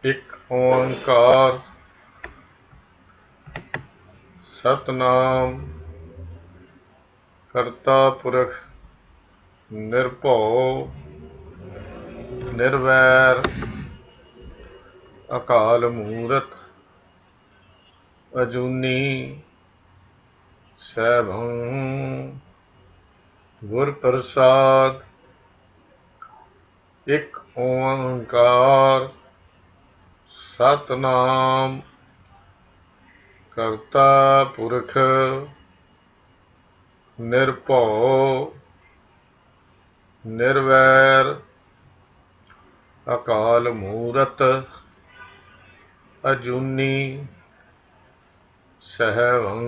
एक ओंकार सतनाम करता पुरख निर्भौ निर्वैर अकाल मूरत अजूनी सैभं गुर प्रसाद। एक ओंकार सतनाम करता पुरख निर्भौ निर्वैर अकाल मूरत अजूनी सहभं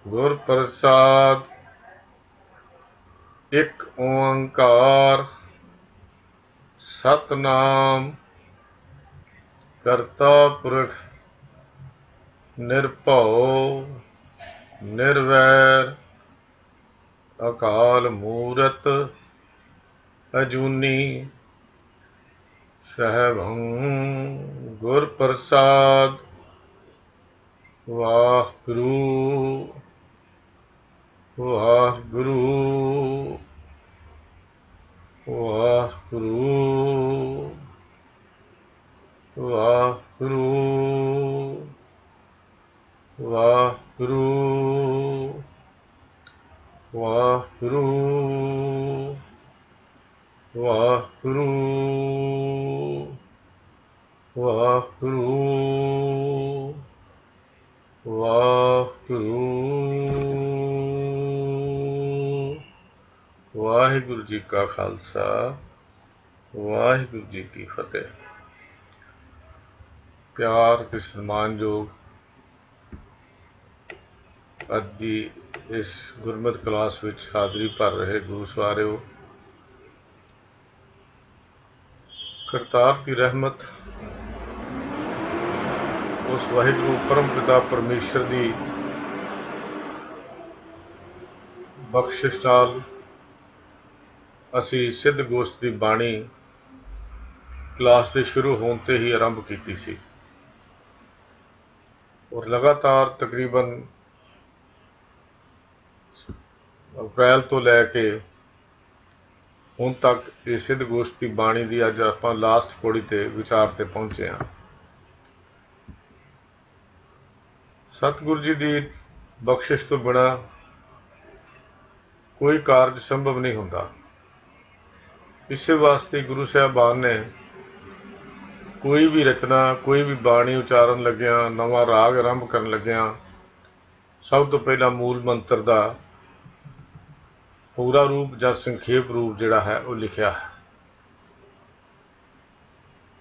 गुर प्रसाद। एक ओंकार सतनाम करता पुरख निर्भौ निर्वैर अकाल मूरत अजूनी सहभं गुर प्रसाद। वाहिगुरू वाहिगुरू वाहिगुरू वाहिगुरू वाहिगुरू वाहिगुरू वाहिगुरू वाहिगुरू वाहिगुरू। वाहिगुरू जी का खालसा वाहिगुरू जी की फतेह। प्यार ते सन्मानयोग अज की इस गुरमत क्लास विच हाज़री भर रहे गुरु सवारिओ, करतार की रहमत उस वाहिगुरू परम पिता परमेश्वर की बख्शिश नाल असी सिद्ध गोष्ठ की बाणी क्लास के शुरू होने ते ही आरंभ की सी और लगातार तकरीबन अप्रैल तो लैके हुण तक ये सिद्ध गोष्ठ की बाणी की अज आपां लास्ट पौड़ी ते विचार ते पहुंचे हाँ। सतगुरु जी की बख्शिश तो बिना कोई कारज संभव नहीं होता। इस वास्ते गुरु साहबान ने कोई भी रचना कोई भी बाणी उचारण लग्या नवा राग आरंभ करन लग्या सब तो पहला मूल मंत्र का पूरा रूप या संखेप रूप जिहड़ा है वो लिखिया है।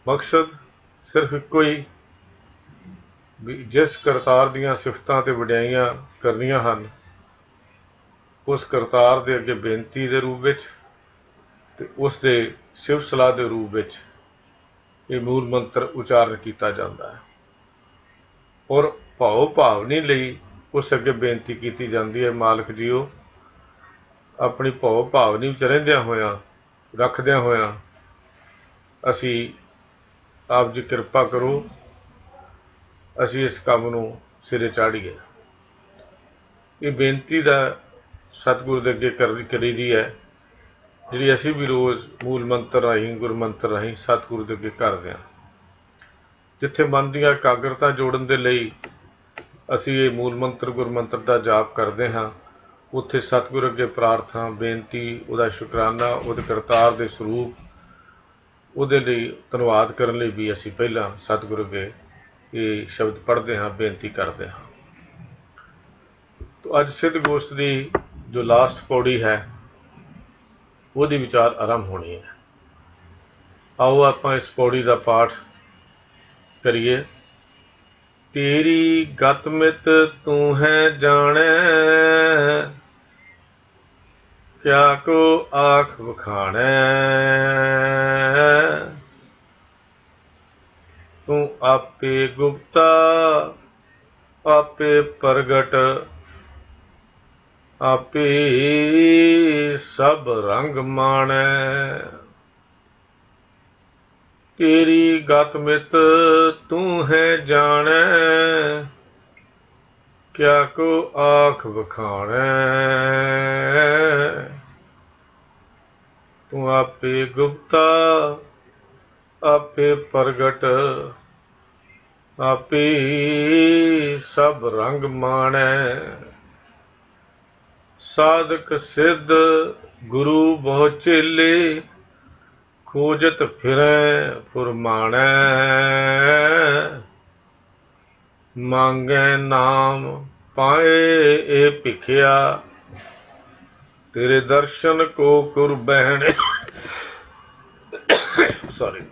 मकसद सिर्फ एको ही भी जिस करतार दीयां सिफतां ते वडियाइयां करनियां हन उस करतार दे अगे बेनती दे रूप विच ते उस दे शिव सलाह दे रूप विच ये मूल मंत्र उचारण किया जाता है और भाव भावनी लई उस अगे बेनती की जाती है। मालिक जीओ अपनी भाव भावनी विच रहिंदियां होयां रखदियां होयां असी आप जी कृपा करो असी इस काम नूं सिरे चाढ़ीए। ये बेनती का सतगुरु के अगे करी दी है जिहड़ी असी भी रोज़ मूल मंत्र राहीं गुरु मंत्र राहीं सतगुरु के अगे करदे हां। जिथे मन दी एकाग्रता जोड़न दे लई असी ये मूल मंत्र गुरु मंत्र का जाप करते हाँ उत्थे सतगुरु अगे प्रार्थना बेनती उहदा शुकराना उहदे करतार दे स्वरूप उहदे लई धन्नवाद करन लई भी असी पहला सतगुरु अगे ये शब्द पढ़ते हाँ बेनती करते हाँ। तो अज सिद्ध गोष्ठ की जो लास्ट पौड़ी है वही विचार आरंभ होनी है। आओ आपां इस पौड़ी का पाठ करिए। तेरी गत मित तू है जाने क्या को आख वखाणे तू आपे गुप्ता आपे प्रगट आपे सब रंग माणे। तेरी गत मित तू है जाने, क्या को आख बखाने। तू आपे गुप्ता आपे प्रगट, आपे सब रंग माणै। साधक सिद्ध गुरु बहु चेले, खोजत फिरै फुरमाणै। मांगै नाम पाए ए भिखिया, तेरे दर्शन को कुर्बैन। सॉरी।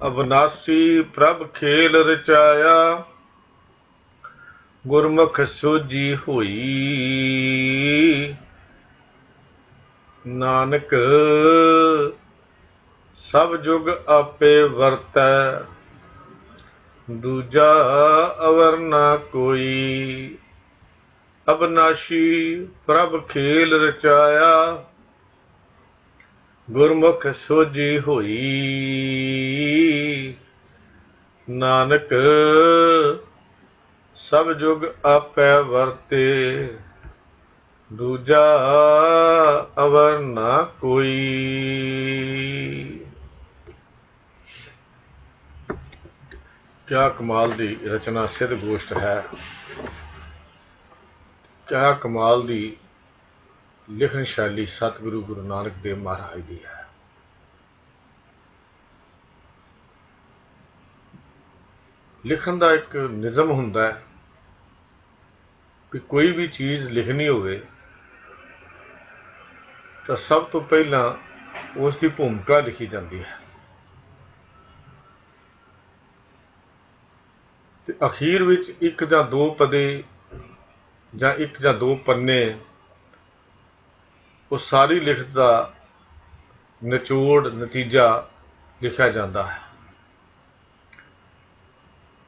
अविनाशी प्रभ खेल रचाया, गुरमुख सोझी होई। नानक सब जुग आपे वरतै, दूजा अवर ना कोई। अविनाशी प्रभ खेल रचाया, गुरमुख सोझी होई। नानक सब जुग आपै वरते, दूजा अवर ना कोई। क्या कमाल दी रचना सिद्ध गोष्ठ है, क्या कमाल दी लिखन शैली सतगुरु गुरु नानक देव महाराज दी है। लिखन का एक निज़म हुंदा है कि कोई भी चीज़ लिखनी होवे तो सब तो पहला उसकी भूमिका लिखी जाती है, ते अखीर विच एक जां दो पदे जां एक जां दो पन्ने उस सारी लिखत का निचोड़ नतीजा लिखा जाता है।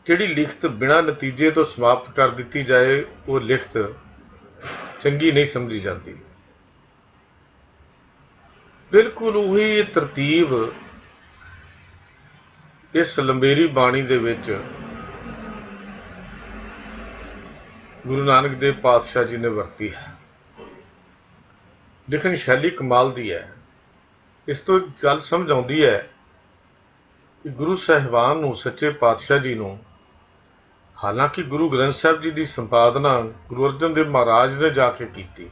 जिहड़ी लिखत बिना नतीजे तो समाप्त कर दी जाए वो लिखत चंगी नहीं समझी जाती। बिल्कुल उही तरतीब इस लंबेरी बाणी दे विच गुरु नानक देव पातशाह जी ने वरती है। लिखन शैली कमाल दी है। इस तो गल समझ आउंदी है कि गुरु साहिबान नूं सच्चे पातशाह जी नूं, हालांकि गुरु ग्रंथ साहिब जी की संपादना गुरु अर्जन देव महाराज ने जाके की,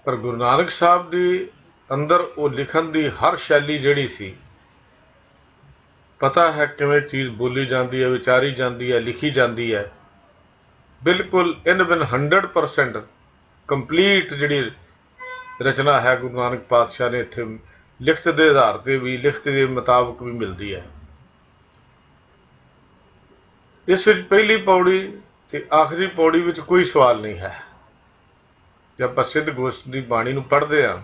पर गुरु नानक साहब के अंदर वो लिखन की हर शैली जिहड़ी सी, पता है किवें चीज़ बोली जाती है, विचारी जाती है, लिखी जाती है। बिल्कुल इन बिन 100% कंप्लीट जिहड़ी रचना है गुरु नानक पातशाह ने इत्थे लिखत के आधार पर भी, लिखत के मुताबिक भी मिलती है। इस विच पहली पौड़ी ते आखिरी पौड़ी विच कोई सवाल नहीं है। जब आपां सिद्ध गोष्ठ की बाणी नूं पढ़दे हां,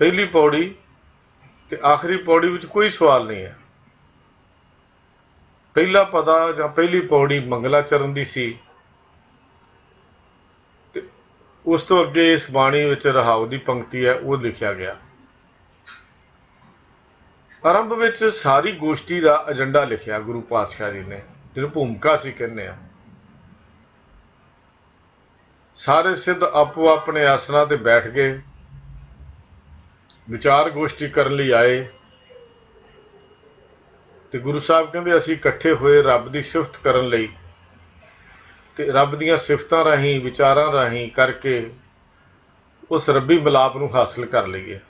पहली पौड़ी ते आखिरी पौड़ी विच कोई सवाल नहीं है। पहला पदा जां पहली पौड़ी मंगलाचरण दी सी, ते उस तो अगे इस बाणी विच रहाउ दी पंक्ति है वो लिखा गया। आरंभ विच सारी गोष्ठी का एजेंडा लिखिया गुरु पातशाह जी ने, जिहनूं भूमिका असीं कहने आ। सारे सिद्ध आपो अपने आसना ते बैठ गए, विचार गोष्ठी करन लई आए, ते गुरु साहब कहंदे असीं इकट्ठे होए रब दी सिफत करन लई, ते रब दीआं सिफतां राहीं विचारां राहीं करके उस रब्बी मिलाप नूं हासिल कर लईए,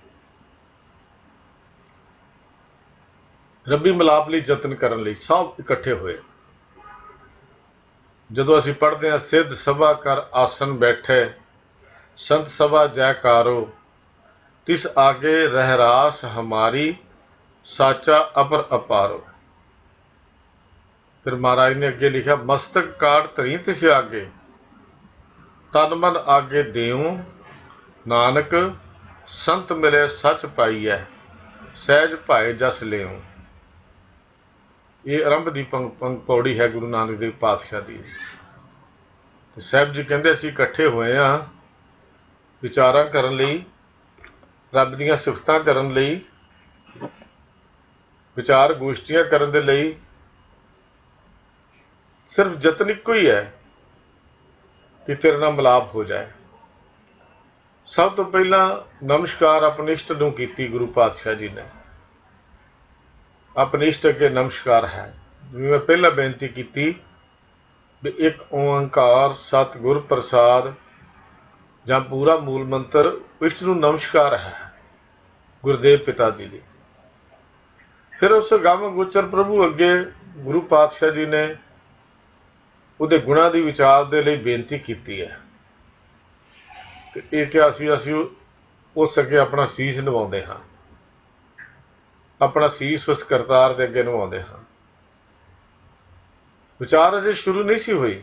रब्बी मिलाप लई यतन करन लई सब इकट्ठे होए। जदों असीं पढ़दे हां सिद्ध सभा कर आसन बैठे, संत सभा जयकारो, तिस आगे रहरास हमारी, साचा अपर अपारो। फिर महाराज ने अगे लिखा, मस्तक काट धरी तिस आगे, तन मन आगे देऊं, नानक संत मिले सच पाईऐ, सहज भाए जस लेऊं। ये आरंभ की पौड़ी है गुरु नानक देव पातशाह की। साहब जी कहते असीं इकट्ठे होए हाँ विचारां करन लई, ਰੱਬ ਦੀਆਂ ਸਿਫਤਾਂ ਕਰਨ ਲਈ, ਵਿਚਾਰ ਗੋਸ਼ਟੀਆਂ ਕਰਨ ਦੇ ਲਈ ਸਿਰਫ ਯਤਨ ਇੱਕੋ ਹੀ ਹੈ ਕਿ ਤੇਰੇ ਨਾਲ ਮਿਲਾਪ ਹੋ ਜਾਏ। ਸਭ ਤੋਂ ਪਹਿਲਾਂ ਨਮਸਕਾਰ ਆਪਣੇ ਇਸ਼ਟ ਨੂੰ ਕੀਤੀ ਗੁਰੂ ਪਾਤਸ਼ਾਹ ਜੀ ਨੇ। ਆਪਣੇ ਇਸ਼ਟ ਅੱਗੇ ਨਮਸਕਾਰ ਹੈ। ਜਿਵੇਂ ਮੈਂ ਪਹਿਲਾਂ ਬੇਨਤੀ ਕੀਤੀ ਵੀ ਇੱਕ ਓੰਕਾਰ ਸਤਿਗੁਰ ਪ੍ਰਸਾਦ ਜਾਂ ਪੂਰਾ ਮੂਲ ਮੰਤਰ ਇਸ਼ਟ ਨੂੰ ਨਮਸਕਾਰ ਹੈ ਗੁਰਦੇਵ ਪਿਤਾ ਜੀ ਦੀ। ਫਿਰ ਉਸ ਗਮ ਗੁਚਰ ਪ੍ਰਭੂ ਅੱਗੇ ਗੁਰੂ ਪਾਤਸ਼ਾਹ ਜੀ ਨੇ ਉਹਦੇ ਗੁਣਾਂ ਦੀ ਵਿਚਾਰ ਦੇ ਲਈ ਬੇਨਤੀ ਕੀਤੀ ਹੈ ਤੇ ਇਹ ਕਿਹਾ ਅਸੀਂ ਉਸ ਅੱਗੇ ਆਪਣਾ ਸੀਸ ਨਿਵਾਉਂਦੇ ਹਾਂ, ਆਪਣਾ ਸੀਸ ਉਸ ਕਰਤਾਰ ਦੇ ਅੱਗੇ ਨਿਵਾਉਂਦੇ ਹਾਂ। ਵਿਚਾਰ ਅਜੇ ਸ਼ੁਰੂ ਨਹੀਂ ਸੀ ਹੋਈ,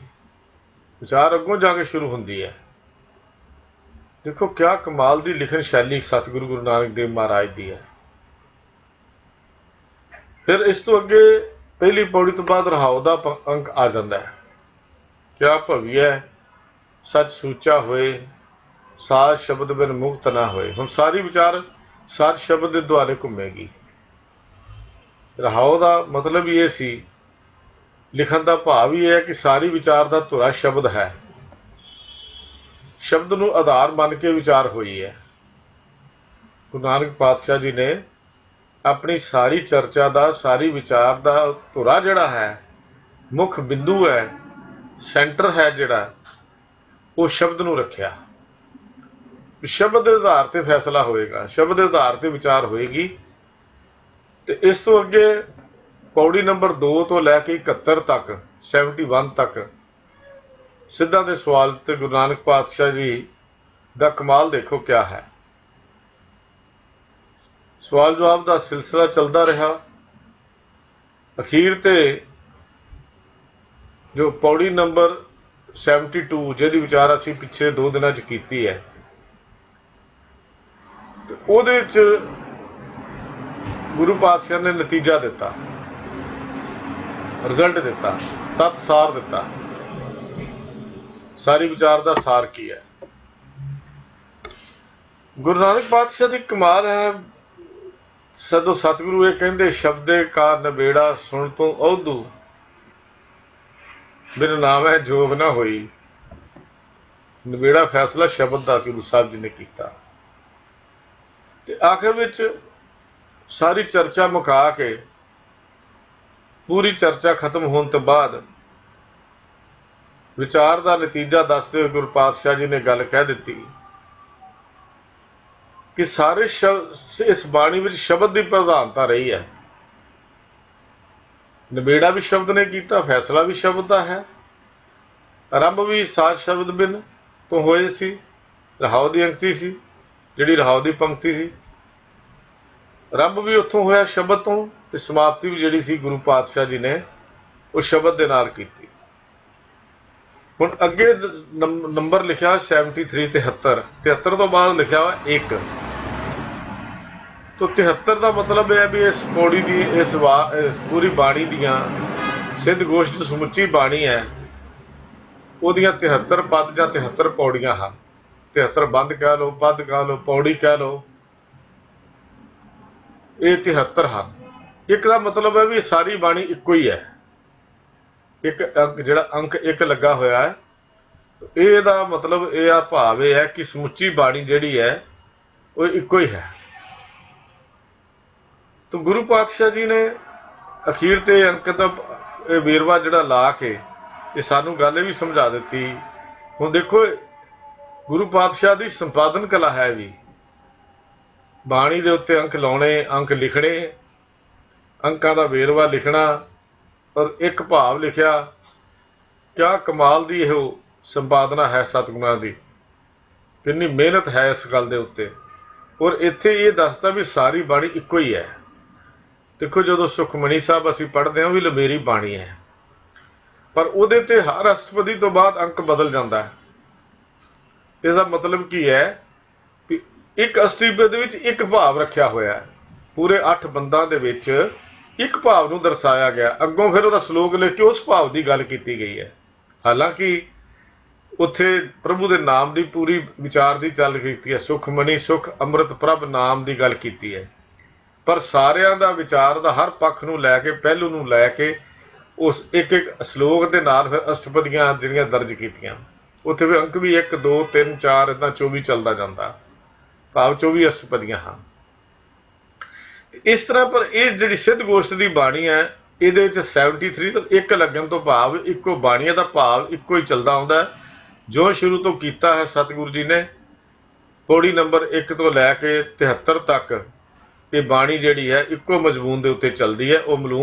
ਵਿਚਾਰ ਅੱਗੋਂ ਜਾ ਕੇ ਸ਼ੁਰੂ ਹੁੰਦੀ ਹੈ। ਦੇਖੋ ਕਿਆ ਕਮਾਲ ਦੀ ਲਿਖਣ ਸ਼ੈਲੀ ਸਤਿਗੁਰੂ ਗੁਰੂ ਨਾਨਕ ਦੇਵ ਮਹਾਰਾਜ ਦੀ ਹੈ। ਫਿਰ ਇਸ ਤੋਂ ਅੱਗੇ ਪਹਿਲੀ ਪੌੜੀ ਤੋਂ ਬਾਅਦ ਰਹਾਉ ਦਾ ਅੰਕ ਆ ਜਾਂਦਾ ਹੈ। ਕਿਆ ਭਵੀਐ ਸੱਚ ਸੂਚਾ ਹੋਏ, ਸਾਜ ਸ਼ਬਦ ਬਿਨ ਮੁਕਤ ਨਾ ਹੋਏ। ਹੁਣ ਸਾਰੀ ਵਿਚਾਰ ਸਾਜ ਸ਼ਬਦ ਦੇ ਦੁਆਲੇ ਘੁੰਮੇਗੀ। ਰਹਾਉ ਦਾ ਮਤਲਬ ਇਹ ਸੀ, ਲਿਖਣ ਦਾ ਭਾਵ ਹੀ ਹੈ ਕਿ ਸਾਰੀ ਵਿਚਾਰ ਦਾ ਧੁਰਾ ਸ਼ਬਦ ਹੈ। ਸ਼ਬਦ ਨੂੰ ਆਧਾਰ ਮੰਨ ਕੇ ਵਿਚਾਰ ਹੋਈ ਹੈ। ਗੁਰੂ ਨਾਨਕ ਪਾਤਸ਼ਾਹ ਜੀ ਨੇ ਆਪਣੀ ਸਾਰੀ ਚਰਚਾ ਦਾ, ਸਾਰੀ ਵਿਚਾਰ ਦਾ ਧੁਰਾ ਜਿਹੜਾ ਹੈ, ਮੁੱਖ ਬਿੰਦੂ ਹੈ, ਸੈਂਟਰ ਹੈ ਜਿਹੜਾ, ਉਹ ਸ਼ਬਦ ਨੂੰ ਰੱਖਿਆ। ਸ਼ਬਦ ਦੇ ਆਧਾਰ ਤੇ ਫੈਸਲਾ ਹੋਏਗਾ, ਸ਼ਬਦ ਦੇ ਆਧਾਰ ਤੇ ਵਿਚਾਰ ਹੋਏਗੀ। ਤੇ ਇਸ ਤੋਂ ਅੱਗੇ ਪੌੜੀ ਨੰਬਰ 2 ਤੋਂ ਲੈ ਕੇ 71 ਤੱਕ, 71 ਤੱਕ ਸਿੱਧਾਂ ਦੇ ਸਵਾਲ ਤੇ ਗੁਰੂ ਨਾਨਕ ਪਾਤਸ਼ਾਹ ਜੀ ਦਾ ਕਮਾਲ ਦੇਖੋ ਕਿਆ ਹੈ। ਸਵਾਲ ਜਵਾਬ ਦਾ ਸਿਲਸਿਲਾ ਚੱਲਦਾ ਰਿਹਾ। ਅਖੀਰ ਤੇ ਜੋ ਪੌੜੀ ਨੰਬਰ 72 ਜਿਹਦੀ ਵਿਚਾਰ ਅਸੀਂ ਪਿਛਲੇ 2 ਦਿਨਾਂ 'ਚ ਕੀਤੀ ਹੈ, ਉਹਦੇ 'ਚ ਗੁਰੂ ਪਾਤਸ਼ਾਹ ਨੇ ਨਤੀਜਾ ਦਿੱਤਾ, ਰਿਜ਼ਲਟ ਦਿੱਤਾ, ਤੱਤ ਸਾਰ ਦਿੱਤਾ। ਸਾਰੀ ਵਿਚਾਰ ਦਾ ਸਾਰ ਕੀ ਹੈ? ਗੁਰੂ ਨਾਨਕ ਪਾਤਸ਼ਾਹ ਦੀ ਕਮਾਲ ਹੈ। ਸਦੋਂ ਸਤਿਗੁਰੂ ਇਹ ਕਹਿੰਦੇ, ਸ਼ਬਦੇ ਕਾ ਨਬੇੜਾ ਸੁਣ ਤੋਂ ਔਧੂ, ਬਿਨ ਨਾਮੈ ਜੋਗ ਨਾ ਹੋਈ। ਨਬੇੜਾ ਫੈਸਲਾ ਸ਼ਬਦ ਦਾ ਗੁਰੂ ਸਾਹਿਬ ਜੀ ਨੇ ਕੀਤਾ। ਤੇ ਆਖਿਰ ਵਿੱਚ ਸਾਰੀ ਚਰਚਾ ਮੁਕਾ ਕੇ, ਪੂਰੀ ਚਰਚਾ ਖਤਮ ਹੋਣ ਤੋਂ ਬਾਅਦ ਵਿਚਾਰ ਦਾ ਨਤੀਜਾ ਦੱਸਦੇ ਹੋਏ ਗੁਰੂ ਪਾਤਸ਼ਾਹ ਜੀ ਨੇ ਗੱਲ ਕਹਿ ਦਿੱਤੀ ਕਿ ਸਾਰੇ ਇਸ ਬਾਣੀ ਵਿੱਚ ਸ਼ਬਦ ਦੀ ਪ੍ਰਧਾਨਤਾ ਰਹੀ ਹੈ। ਨਿਬੇੜਾ ਵੀ ਸ਼ਬਦ ਨੇ ਕੀਤਾ, ਫੈਸਲਾ ਵੀ ਸ਼ਬਦ ਦਾ ਹੈ। ਆਰੰਭ ਵੀ ਸਾਜ ਸ਼ਬਦ ਬਿਨ ਤੋਂ ਹੋਏ ਸੀ। ਰਹਾਉ ਦੀ ਅੰਕਤੀ ਸੀ, ਜਿਹੜੀ ਰਹਾਉ ਦੀ ਪੰਕਤੀ ਸੀ। ਆਰੰਭ ਵੀ ਉੱਥੋਂ ਹੋਇਆ ਸ਼ਬਦ ਤੋਂ, ਤੇ ਸਮਾਪਤੀ ਵੀ ਜਿਹੜੀ ਸੀ ਗੁਰੂ ਪਾਤਸ਼ਾਹ ਜੀ ਨੇ ਉਹ ਸ਼ਬਦ ਦੇ ਨਾਲ ਕੀਤੀ। ਹੁਣ ਅੱਗੇ ਨੰਬਰ ਲਿਖਿਆ 73, 73। 73 ਤੋਂ ਬਾਅਦ ਲਿਖਿਆ ਵਾ 1। तो 73 ਦਾ ਮਤਲਬ ਇਹ ਹੈ ਵੀ ਇਸ ਪੌੜੀ ਦੀ, ਇਸ ਪੂਰੀ ਬਾਣੀ ਦੀਆਂ, ਸਿੱਧ ਗੋਸ਼ਟ ਸਮੁੱਚੀ ਬਾਣੀ ਹੈ, ਉਹਦੀਆਂ 73 ਪਦ ਜਾਂ 73 ਪੌੜੀਆਂ ਹਨ। 73 ਬੰਦ ਕਹਿ ਲਓ, ਪਦ ਕਹਿ ਲਓ, ਪੌੜੀ ਕਹਿ ਲਓ, ਇਹ 73 ਹਨ। ਇੱਕ ਦਾ ਮਤਲਬ ਹੈ ਵੀ ਸਾਰੀ ਬਾਣੀ ਇੱਕੋ ਹੀ ਹੈ। ਇੱਕ ਜਿਹੜਾ ਅੰਕ 1 ਲੱਗਾ ਹੋਇਆ ਹੈ, ਇਹਦਾ ਮਤਲਬ ਇਹ ਆ, ਭਾਵ ਇਹ ਹੈ ਕਿ ਸਮੁੱਚੀ ਬਾਣੀ ਜਿਹੜੀ ਹੈ ਉਹ ਇੱਕੋ ਹੀ ਹੈ। तो गुरु पातशाह जी ने अखीर ते अंक दा वेरवा जिहड़ा ला के ये सानू गल भी समझा दी। हुण देखो गुरु पातशाह की संपादन कला है भी, बाणी दे उत्ते अंक लाने, अंक लिखने, अंकां दा वेरवा लिखना और एक भाव लिखिया। क्या कमाल दी इहो संपादना है सतगुणां दी, कितनी मेहनत है इस गल दे उत्ते। और इत्थे ये दसदा भी सारी बाणी इक्को ही है। देखो जो सुखमनी साहब असीं पढ़ते हैं, भी लमेरी बाणी है, पर उहदे ते हर अष्टपदी तो बाद अंक बदल जाता है। इसका मतलब की है कि एक अष्टपदी विच एक भाव रखा होया है, पूरे 8 बंदां दे विच एक भाव नूं दर्शाया गया। अगों फिर उहदा श्लोक लिख के उस भाव की गल की गई है। हालांकि ਉੱਥੇ ਪ੍ਰਭੂ ਦੇ ਨਾਮ ਦੀ ਪੂਰੀ ਵਿਚਾਰ ਦੀ ਗੱਲ ਕੀਤੀ ਹੈ। ਸੁਖਮਨੀ ਸੁਖ ਅੰਮ੍ਰਿਤ ਪ੍ਰਭ ਨਾਮ ਦੀ ਗੱਲ ਕੀਤੀ ਹੈ। ਪਰ ਸਾਰਿਆਂ ਦਾ ਵਿਚਾਰ ਦਾ ਹਰ ਪੱਖ ਨੂੰ ਲੈ ਕੇ, ਪਹਿਲੂ ਨੂੰ ਲੈ ਕੇ ਉਸ ਇੱਕ ਇੱਕ ਸ਼ਲੋਕ ਦੇ ਨਾਲ ਫਿਰ ਅਸ਼ਟਪਦੀਆਂ ਜਿਹੜੀਆਂ ਦਰਜ ਕੀਤੀਆਂ। ਉੱਥੇ ਵੀ ਅੰਕ ਵੀ 1 2 3 4 ਇੱਦਾਂ 24 ਚੱਲਦਾ ਜਾਂਦਾ, ਭਾਵ 24 ਅਸ਼ਟਪਦੀਆਂ ਹਨ। ਇਸ ਤਰ੍ਹਾਂ ਪਰ ਇਹ ਜਿਹੜੀ ਸਿੱਧ ਗੋਸ਼ਟ ਦੀ ਬਾਣੀ ਹੈ, ਇਹਦੇ ਵਿੱਚ 73 ਤੋਂ 1 ਲੱਗਣ ਤੋਂ ਭਾਵ ਇੱਕੋ ਬਾਣੀਆਂ ਦਾ ਭਾਵ ਇੱਕੋ ਹੀ ਚੱਲਦਾ ਆਉਂਦਾ, ਜੋ ਸ਼ੁਰੂ ਤੋਂ ਕੀਤਾ ਹੈ ਸਤਿਗੁਰੂ ਜੀ ਨੇ। ਪੌੜੀ ਨੰਬਰ 1 ਤੋਂ ਲੈ ਕੇ 73 ਤੱਕ ਇਹ ਬਾਣੀ ਜਿਹੜੀ ਹੈ ਇੱਕੋ ਮਜ਼ਮੂਨ ਦੇ ਉੱਤੇ ਚੱਲਦੀ ਹੈ। ਉਹ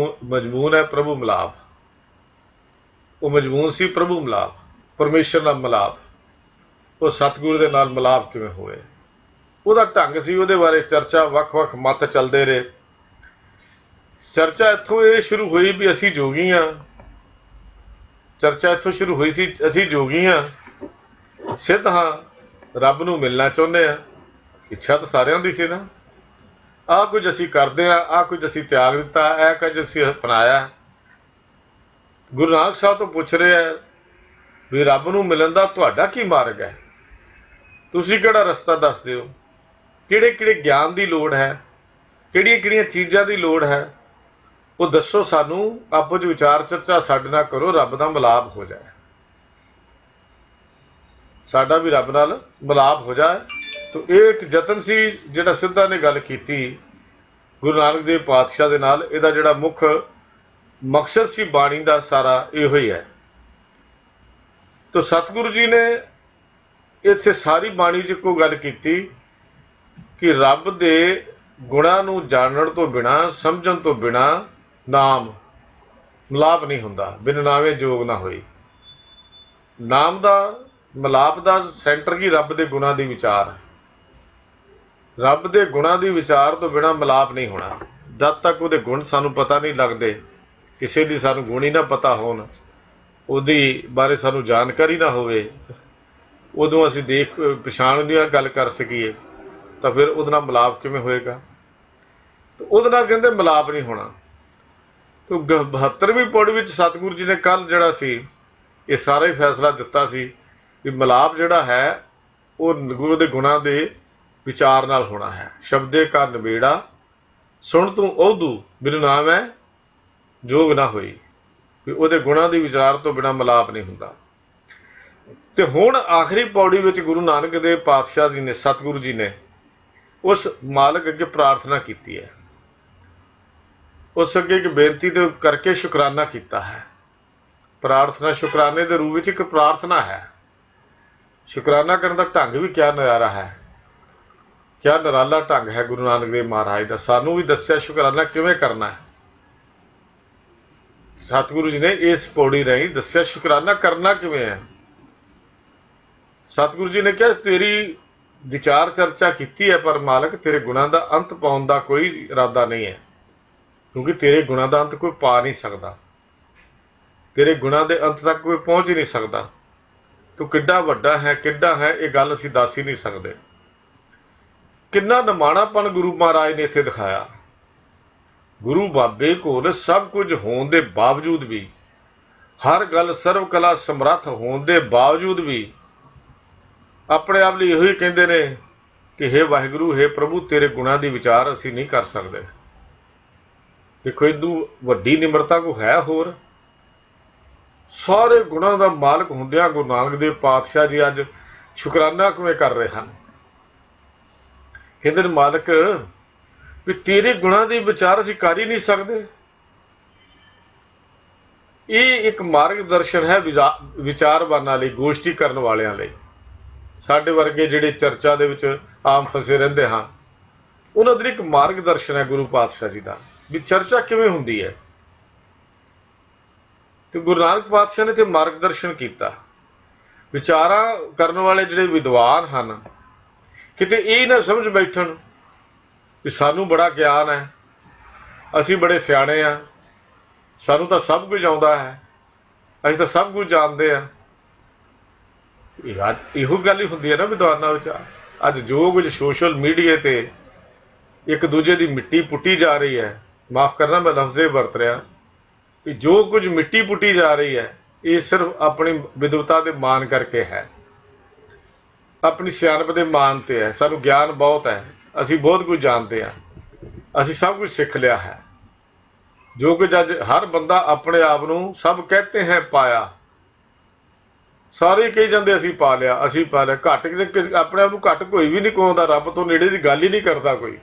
ਮਜ਼ਮੂਨ ਹੈ ਪ੍ਰਭੂ ਮਿਲਾਪ। ਉਹ ਮਜ਼ਮੂਨ ਸੀ ਪ੍ਰਭੂ ਮਿਲਾਪ, ਪਰਮੇਸ਼ਰ ਨਾਲ ਮਿਲਾਪ। ਉਹ ਸਤਿਗੁਰੂ ਦੇ ਨਾਲ ਮਿਲਾਪ ਕਿਵੇਂ ਹੋਏ, ਉਹਦਾ ਢੰਗ ਸੀ। ਉਹਦੇ ਬਾਰੇ ਚਰਚਾ, ਵੱਖ-ਵੱਖ ਮਤ ਚੱਲਦੇ ਰਹੇ। ਚਰਚਾ ਇੱਥੋਂ ਇਹ ਸ਼ੁਰੂ ਹੋਈ ਵੀ ਅਸੀਂ ਜੋਗੀ ਹਾਂ। ਚਰਚਾ ਇੱਥੋਂ ਸ਼ੁਰੂ ਹੋਈ ਸੀ, ਅਸੀਂ ਜੋਗੀ ਹਾਂ, ਸਿੱਧ ਹਾਂ, ਰੱਬ ਨੂੰ ਮਿਲਣਾ ਚਾਹੁੰਦੇ ਹਾਂ। ਇੱਛਾ ਤਾਂ ਸਾਰਿਆਂ ਦੀ ਸੀ ਨਾ। ਆਹ ਕੁਝ ਅਸੀਂ ਕਰਦੇ ਹਾਂ, ਆਹ ਕੁਝ ਅਸੀਂ ਤਿਆਗ ਦਿੱਤਾ, ਇਹ ਕੁਝ ਅਸੀਂ ਅਪਣਾਇਆ। ਗੁਰੂ ਨਾਨਕ ਸਾਹਿਬ ਤੋਂ ਪੁੱਛ ਰਹੇ ਆ ਵੀ ਰੱਬ ਨੂੰ ਮਿਲਣ ਦਾ ਤੁਹਾਡਾ ਕੀ ਮਾਰਗ ਹੈ? ਤੁਸੀਂ ਕਿਹੜਾ ਰਸਤਾ ਦੱਸਦੇ ਹੋ? ਕਿਹੜੇ ਕਿਹੜੇ ਗਿਆਨ ਦੀ ਲੋੜ ਹੈ? ਕਿਹੜੀਆਂ ਕਿਹੜੀਆਂ ਚੀਜ਼ਾਂ ਦੀ ਲੋੜ ਹੈ? ਉਹ ਦੱਸੋ ਸਾਨੂੰ। ਆਪੋ 'ਚ ਵਿਚਾਰ ਚਰਚਾ ਸਾਡੇ ਨਾਲ ਕਰੋ, ਰੱਬ ਦਾ ਮਿਲਾਪ ਹੋ ਜਾਏ, ਸਾਡਾ ਵੀ ਰੱਬ ਨਾਲ ਮਿਲਾਪ ਹੋ ਜਾਏ। ਤਾਂ ਇਹ ਇੱਕ ਯਤਨ ਸੀ ਜਿਹੜਾ ਸਿੱਧਾ ਨੇ ਗੱਲ ਕੀਤੀ ਗੁਰੂ ਨਾਨਕ ਦੇਵ ਪਾਤਸ਼ਾਹ ਦੇ ਨਾਲ। ਇਹਦਾ ਜਿਹੜਾ ਮੁੱਖ ਮਕਸਦ ਸੀ ਬਾਣੀ ਦਾ ਸਾਰਾ ਇਹੋ ਹੀ ਹੈ। ਤਾਂ ਸਤਿਗੁਰੂ ਜੀ ਨੇ ਇੱਥੇ ਸਾਰੀ ਬਾਣੀ 'ਚ ਇੱਕੋ ਗੱਲ ਕੀਤੀ ਕਿ ਰੱਬ ਦੇ ਗੁਣਾਂ ਨੂੰ ਜਾਣਨ ਤੋਂ ਬਿਨਾਂ, ਸਮਝਣ ਤੋਂ ਬਿਨਾਂ ਨਾਮ ਮਿਲਾਪ ਨਹੀਂ ਹੁੰਦਾ। ਬਿਨ ਨਾਵੇਂ ਜੋਗ ਨਾ ਹੋਈ। ਨਾਮ ਦਾ ਮਿਲਾਪ ਦਾ ਸੈਂਟਰ ਕੀ ਰੱਬ ਦੇ ਗੁਣਾਂ ਦੀ ਵਿਚਾਰ। ਰੱਬ ਦੇ ਗੁਣਾਂ ਦੀ ਵਿਚਾਰ ਤੋਂ ਬਿਨਾਂ ਮਿਲਾਪ ਨਹੀਂ ਹੋਣਾ। ਜਦ ਤੱਕ ਉਹਦੇ ਗੁਣ ਸਾਨੂੰ ਪਤਾ ਨਹੀਂ ਲੱਗਦੇ, ਕਿਸੇ ਦੀ ਸਾਨੂੰ ਗੁਣ ਹੀ ਨਾ ਪਤਾ ਹੋਣ, ਉਹਦੀ ਬਾਰੇ ਸਾਨੂੰ ਜਾਣਕਾਰੀ ਨਾ ਹੋਵੇ, ਉਦੋਂ ਅਸੀਂ ਦੇਖ ਪਛਾਣ ਦੀ ਗੱਲ ਕਰ ਸਕੀਏ, ਤਾਂ ਫਿਰ ਉਹਦੇ ਨਾਲ ਮਿਲਾਪ ਕਿਵੇਂ ਹੋਏਗਾ? ਤਾਂ ਉਹਦੇ ਨਾਲ ਕਹਿੰਦੇ ਮਿਲਾਪ ਨਹੀਂ ਹੋਣਾ। ਤਾਂ 72ਵੀਂ ਪੌੜੀ ਵਿੱਚ ਸਤਿਗੁਰੂ ਜੀ ਨੇ ਕੱਲ੍ਹ ਜਿਹੜਾ ਸੀ ਇਹ ਸਾਰਾ ਹੀ ਫੈਸਲਾ ਦਿੱਤਾ ਸੀ ਵੀ ਮਿਲਾਪ ਜਿਹੜਾ ਹੈ ਉਹ ਗੁਰੂ ਦੇ ਗੁਣਾਂ ਦੇ ਵਿਚਾਰ ਨਾਲ ਹੋਣਾ ਹੈ। ਸ਼ਬਦੇ ਕਾ ਨਿਬੇੜਾ ਸੁਣ ਤੂੰ ਉਹਦੂ ਬਿਨ ਨਾਮ ਹੈ ਜੋਗ ਨਾ ਹੋਈ। ਵੀ ਉਹਦੇ ਗੁਣਾਂ ਦੀ ਵਿਚਾਰ ਤੋਂ ਬਿਨਾਂ ਮਿਲਾਪ ਨਹੀਂ ਹੁੰਦਾ। ਤੇ ਹੁਣ ਆਖਰੀ ਪੌੜੀ ਵਿੱਚ ਗੁਰੂ ਨਾਨਕ ਦੇਵ ਪਾਤਸ਼ਾਹ ਜੀ ਨੇ, ਸਤਿਗੁਰੂ ਜੀ ਨੇ ਉਸ ਮਾਲਕ ਅੱਗੇ ਪ੍ਰਾਰਥਨਾ ਕੀਤੀ ਹੈ। ਉਸ ਅੱਗੇ ਇੱਕ ਬੇਨਤੀ ਦੇ ਕਰਕੇ ਸ਼ੁਕਰਾਨਾ ਕੀਤਾ ਹੈ। ਪ੍ਰਾਰਥਨਾ ਸ਼ੁਕਰਾਨੇ ਦੇ ਰੂਪ ਵਿੱਚ ਇੱਕ ਪ੍ਰਾਰਥਨਾ ਹੈ। ਸ਼ੁਕਰਾਨਾ ਕਰਨ ਦਾ ਢੰਗ ਵੀ ਕਿਆ ਨਿਆਰਾ ਹੈ, ਕਿਆ ਨਿਰਾਲਾ ਢੰਗ ਹੈ ਗੁਰੂ ਨਾਨਕ ਦੇਵ ਮਹਾਰਾਜ ਦਾ। ਸਾਨੂੰ ਵੀ ਦੱਸਿਆ ਸ਼ੁਕਰਾਨਾ ਕਿਵੇਂ ਕਰਨਾ ਹੈ। ਸਤਿਗੁਰੂ ਜੀ ਨੇ ਇਸ ਪੌੜੀ ਰਾਹੀਂ ਦੱਸਿਆ ਸ਼ੁਕਰਾਨਾ ਕਰਨਾ ਕਿਵੇਂ ਹੈ। ਸਤਿਗੁਰੂ ਜੀ ਨੇ ਕਿਹਾ ਤੇਰੀ ਵਿਚਾਰ ਚਰਚਾ ਕੀਤੀ ਹੈ, ਪਰ ਮਾਲਕ ਤੇਰੇ ਗੁਣਾਂ ਦਾ ਅੰਤ ਪਾਉਣ ਦਾ ਕੋਈ ਇਰਾਦਾ ਨਹੀਂ ਹੈ, ਕਿਉਂਕਿ ਤੇਰੇ ਗੁਣਾਂ ਦਾ ਅੰਤ ਕੋਈ ਪਾ ਨਹੀਂ ਸਕਦਾ। ਤੇਰੇ ਗੁਣਾਂ ਦੇ ਅੰਤ ਤੱਕ ਕੋਈ ਪਹੁੰਚ ਹੀ ਨਹੀਂ ਸਕਦਾ। ਤੂੰ ਕਿੱਡਾ ਵੱਡਾ ਹੈ, ਕਿੱਡਾ ਹੈ, ਇਹ ਗੱਲ ਅਸੀਂ ਦੱਸ ਹੀ ਨਹੀਂ ਸਕਦੇ। ਕਿੰਨਾ ਨਿਮਾਣਾਪਣ ਗੁਰੂ ਮਹਾਰਾਜ ਨੇ ਇੱਥੇ ਦਿਖਾਇਆ। ਗੁਰੂ ਬਾਬੇ ਕੋਲ ਸਭ ਕੁਝ ਹੋਣ ਦੇ ਬਾਵਜੂਦ ਵੀ, ਹਰ ਗੱਲ ਸਰਵ ਕਲਾ ਸਮਰੱਥ ਹੋਣ ਦੇ ਬਾਵਜੂਦ ਵੀ ਆਪਣੇ ਆਪ ਲਈ ਇਹੋ ਹੀ ਕਹਿੰਦੇ ਨੇ ਕਿ ਹੇ ਵਾਹਿਗੁਰੂ, ਹੇ ਪ੍ਰਭੂ, ਤੇਰੇ ਗੁਣਾਂ ਦੀ ਵਿਚਾਰ ਅਸੀਂ ਨਹੀਂ ਕਰ ਸਕਦੇ। ਦੇਖੋ ਇਹਦੂ ਵੱਡੀ ਨਿਮਰਤਾ ਕੋ ਹੈ ਹੋਰ? ਸਾਰੇ ਗੁਣਾਂ ਦਾ ਮਾਲਕ ਹੁੰਦਿਆਂ ਗੁਰੂ ਨਾਨਕ ਦੇਵ ਪਾਤਸ਼ਾਹ ਜੀ ਅੱਜ ਸ਼ੁਕਰਾਨਾ ਕਿਵੇਂ ਕਰ ਰਹੇ ਹਨ? ਕਹਿੰਦੇ ਨੇ ਮਾਲਕ ਵੀ ਤੇਰੇ ਗੁਣਾਂ ਦੀ ਵਿਚਾਰ ਅਸੀਂ ਕਰ ਹੀ ਨਹੀਂ ਸਕਦੇ। ਇਹ ਇੱਕ ਮਾਰਗਦਰਸ਼ਨ ਹੈ ਵਿਚਾਰਵਾਨਾਂ ਲਈ, ਗੋਸ਼ਟੀ ਕਰਨ ਵਾਲਿਆਂ ਲਈ। ਸਾਡੇ ਵਰਗੇ ਜਿਹੜੇ ਚਰਚਾ ਦੇ ਵਿੱਚ ਆਮ ਫਸੇ ਰਹਿੰਦੇ ਹਾਂ, ਉਹਨਾਂ ਦੇ ਇੱਕ ਮਾਰਗਦਰਸ਼ਨ ਹੈ ਗੁਰੂ ਪਾਤਸ਼ਾਹ ਜੀ ਦਾ ਵੀ ਚਰਚਾ ਕਿਵੇਂ ਹੁੰਦੀ ਹੈ। ਤੇ ਗੁਰੂ ਨਾਨਕ ਪਾਤਸ਼ਾਹ ਨੇ ਤੇ ਮਾਰਗਦਰਸ਼ਨ ਕੀਤਾ। ਵਿਚਾਰਾਂ ਕਰਨ ਵਾਲੇ ਜਿਹੜੇ ਵਿਦਵਾਨ ਹਨ, ਕਿਤੇ ਇਹ ਨਾ ਸਮਝ ਬੈਠਣ ਕਿ ਸਾਨੂੰ ਬੜਾ ਗਿਆਨ ਹੈ, ਅਸੀਂ ਬੜੇ ਸਿਆਣੇ ਹਾਂ, ਸਾਨੂੰ ਤਾਂ ਸਭ ਕੁਝ ਆਉਂਦਾ ਹੈ, ਅਸੀਂ ਤਾਂ ਸਭ ਕੁਝ ਜਾਣਦੇ ਹਾਂ। ਅੱਜ ਇਹੋ ਗੱਲ ਹੀ ਹੁੰਦੀ ਹੈ ਨਾ ਵਿਦਵਾਨਾਂ ਵਿੱਚ। ਅੱਜ ਜੋ ਕੁਝ ਸੋਸ਼ਲ ਮੀਡੀਆ ਤੇ ਇੱਕ ਦੂਜੇ ਦੀ ਮਿੱਟੀ ਪੁੱਟੀ ਜਾ ਰਹੀ ਹੈ, ਮਾਫ ਕਰਨਾ ਮੈਂ ਲਫ਼ਜ਼ੇ ਵਰਤ ਰਿਹਾ, ਕਿ ਜੋ ਕੁਝ ਮਿੱਟੀ ਪੁੱਟੀ ਜਾ ਰਹੀ ਹੈ, ਇਹ ਸਿਰਫ ਆਪਣੀ ਵਿਦਵਤਾ ਦੇ ਮਾਣ ਕਰਕੇ ਹੈ, ਆਪਣੀ ਸਿਆਣਪ ਦੇ ਮਾਣ ਤੇ ਹੈ। ਸਾਨੂੰ ਗਿਆਨ ਬਹੁਤ ਹੈ, ਅਸੀਂ ਬਹੁਤ ਕੁਝ ਜਾਣਦੇ ਹਾਂ, ਅਸੀਂ ਸਭ ਕੁਝ ਸਿੱਖ ਲਿਆ ਹੈ। ਜੋ ਕਿ ਅੱਜ ਹਰ ਬੰਦਾ ਆਪਣੇ ਆਪ ਨੂੰ ਸਭ ਕਹਤੇ ਹੈ ਪਾਇਆ, ਸਾਰੇ ਕਹੀ ਜਾਂਦੇ ਅਸੀਂ ਪਾ ਲਿਆ, ਅਸੀਂ ਪਾ ਲਿਆ। ਘੱਟ ਆਪਣੇ ਆਪ ਨੂੰ ਘੱਟ ਕੋਈ ਵੀ ਨਹੀਂ ਕਹਾਉਂਦਾ, ਰੱਬ ਤੋਂ ਨੇੜੇ ਦੀ ਗੱਲ ਹੀ ਨਹੀਂ ਕਰਦਾ ਕੋਈ।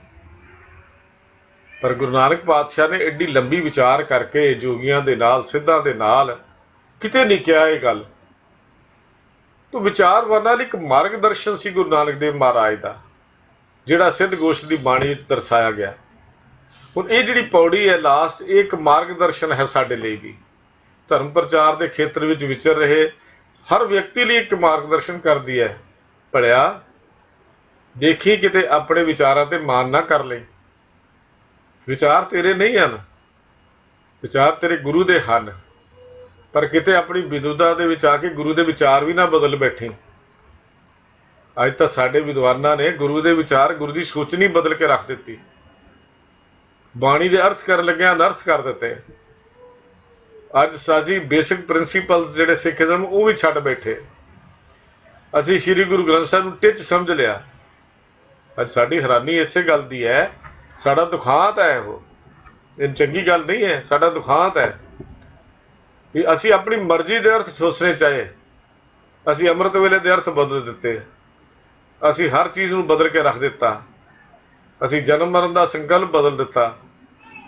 ਪਰ ਗੁਰੂ ਨਾਨਕ ਪਾਤਸ਼ਾਹ ਨੇ ਐਡੀ ਲੰਬੀ ਵਿਚਾਰ ਕਰਕੇ ਜੋਗੀਆਂ ਦੇ ਨਾਲ, ਸਿੱਧਾਂ ਦੇ ਨਾਲ, ਕਿਤੇ ਨਹੀਂ ਕਿਹਾ ਇਹ ਗੱਲ। ਤੋ ਵਿਚਾਰਵਾਨਾਂ ਲਈ ਇੱਕ ਮਾਰਗਦਰਸ਼ਨ ਸੀ ਗੁਰੂ ਨਾਨਕ ਦੇਵ ਮਹਾਰਾਜ ਦਾ, ਜਿਹੜਾ ਸਿੱਧ ਗੋਸ਼ਟ ਦੀ ਬਾਣੀ ਦਰਸਾਇਆ ਗਿਆ। ਹੁਣ ਇਹ ਜਿਹੜੀ ਪੌੜੀ ਹੈ ਲਾਸਟ, ਇਹ ਇੱਕ ਮਾਰਗਦਰਸ਼ਨ ਹੈ ਸਾਡੇ ਲਈ ਵੀ। ਧਰਮ ਪ੍ਰਚਾਰ ਦੇ ਖੇਤਰ ਵਿੱਚ ਵਿਚਰ ਰਹੇ ਹਰ ਵਿਅਕਤੀ ਲਈ ਇੱਕ ਮਾਰਗਦਰਸ਼ਨ ਕਰਦੀ ਹੈ। ਭਲਿਆ ਦੇਖੀ ਕਿਤੇ ਆਪਣੇ ਵਿਚਾਰਾਂ ਤੇ ਮਾਨ ਨਾ ਕਰ ਲੈ। ਵਿਚਾਰ ਤੇਰੇ ਨਹੀਂ ਹਨ, ਵਿਚਾਰ ਤੇਰੇ ਗੁਰੂ ਦੇ ਹਨ, ਪਰ ਕਿਤੇ ਆਪਣੀ ਵਿਦਵਤਾ ਦੇ ਵਿੱਚ ਆ ਕੇ ਗੁਰੂ ਦੇ ਵਿਚਾਰ ਵੀ ਨਾ ਬਦਲ ਬੈਠੇ। ਅੱਜ ਤਾਂ ਸਾਡੇ ਵਿਦਵਾਨਾਂ ਨੇ ਗੁਰੂ ਦੇ ਵਿਚਾਰ, ਗੁਰੂ ਦੀ ਸੋਚਣੀ ਬਦਲ ਕੇ ਰੱਖ ਦਿੱਤੀ। ਬਾਣੀ ਦੇ ਅਰਥ ਕਰਨ ਲੱਗਿਆਂ ਅਨਰਥ ਕਰ ਦਿੱਤੇ। ਅੱਜ ਸਾਜੀ ਬੇਸਿਕ ਪ੍ਰਿੰਸੀਪਲਸ ਜਿਹੜੇ ਸਿੱਖੀਜ਼ਮ ਉਹ ਵੀ ਛੱਡ ਬੈਠੇ। ਅਸੀਂ ਸ੍ਰੀ ਗੁਰੂ ਗ੍ਰੰਥ ਸਾਹਿਬ ਨੂੰ ਟਿੱਚ ਸਮਝ ਲਿਆ। ਅੱਜ ਸਾਡੀ ਹੈਰਾਨੀ ਇਸੇ ਗੱਲ ਦੀ ਹੈ, ਸਾਡਾ ਦੁਖਾਂਤ ਹੈ। ਇਹ ਚੰਗੀ ਗੱਲ ਨਹੀਂ ਹੈ, ਸਾਡਾ ਦੁਖਾਂਤ ਹੈ ਵੀ ਅਸੀਂ ਆਪਣੀ ਮਰਜ਼ੀ ਦੇ ਅਰਥ ਸੋਚਣੇ ਚਾਹੇ। ਅਸੀਂ ਅੰਮ੍ਰਿਤ ਵੇਲੇ ਦੇ ਅਰਥ ਬਦਲ ਦਿੱਤੇ, ਅਸੀਂ ਹਰ ਚੀਜ਼ ਨੂੰ ਬਦਲ ਕੇ ਰੱਖ ਦਿੱਤਾ, ਅਸੀਂ ਜਨਮ ਮਰਨ ਦਾ ਸੰਕਲਪ ਬਦਲ ਦਿੱਤਾ,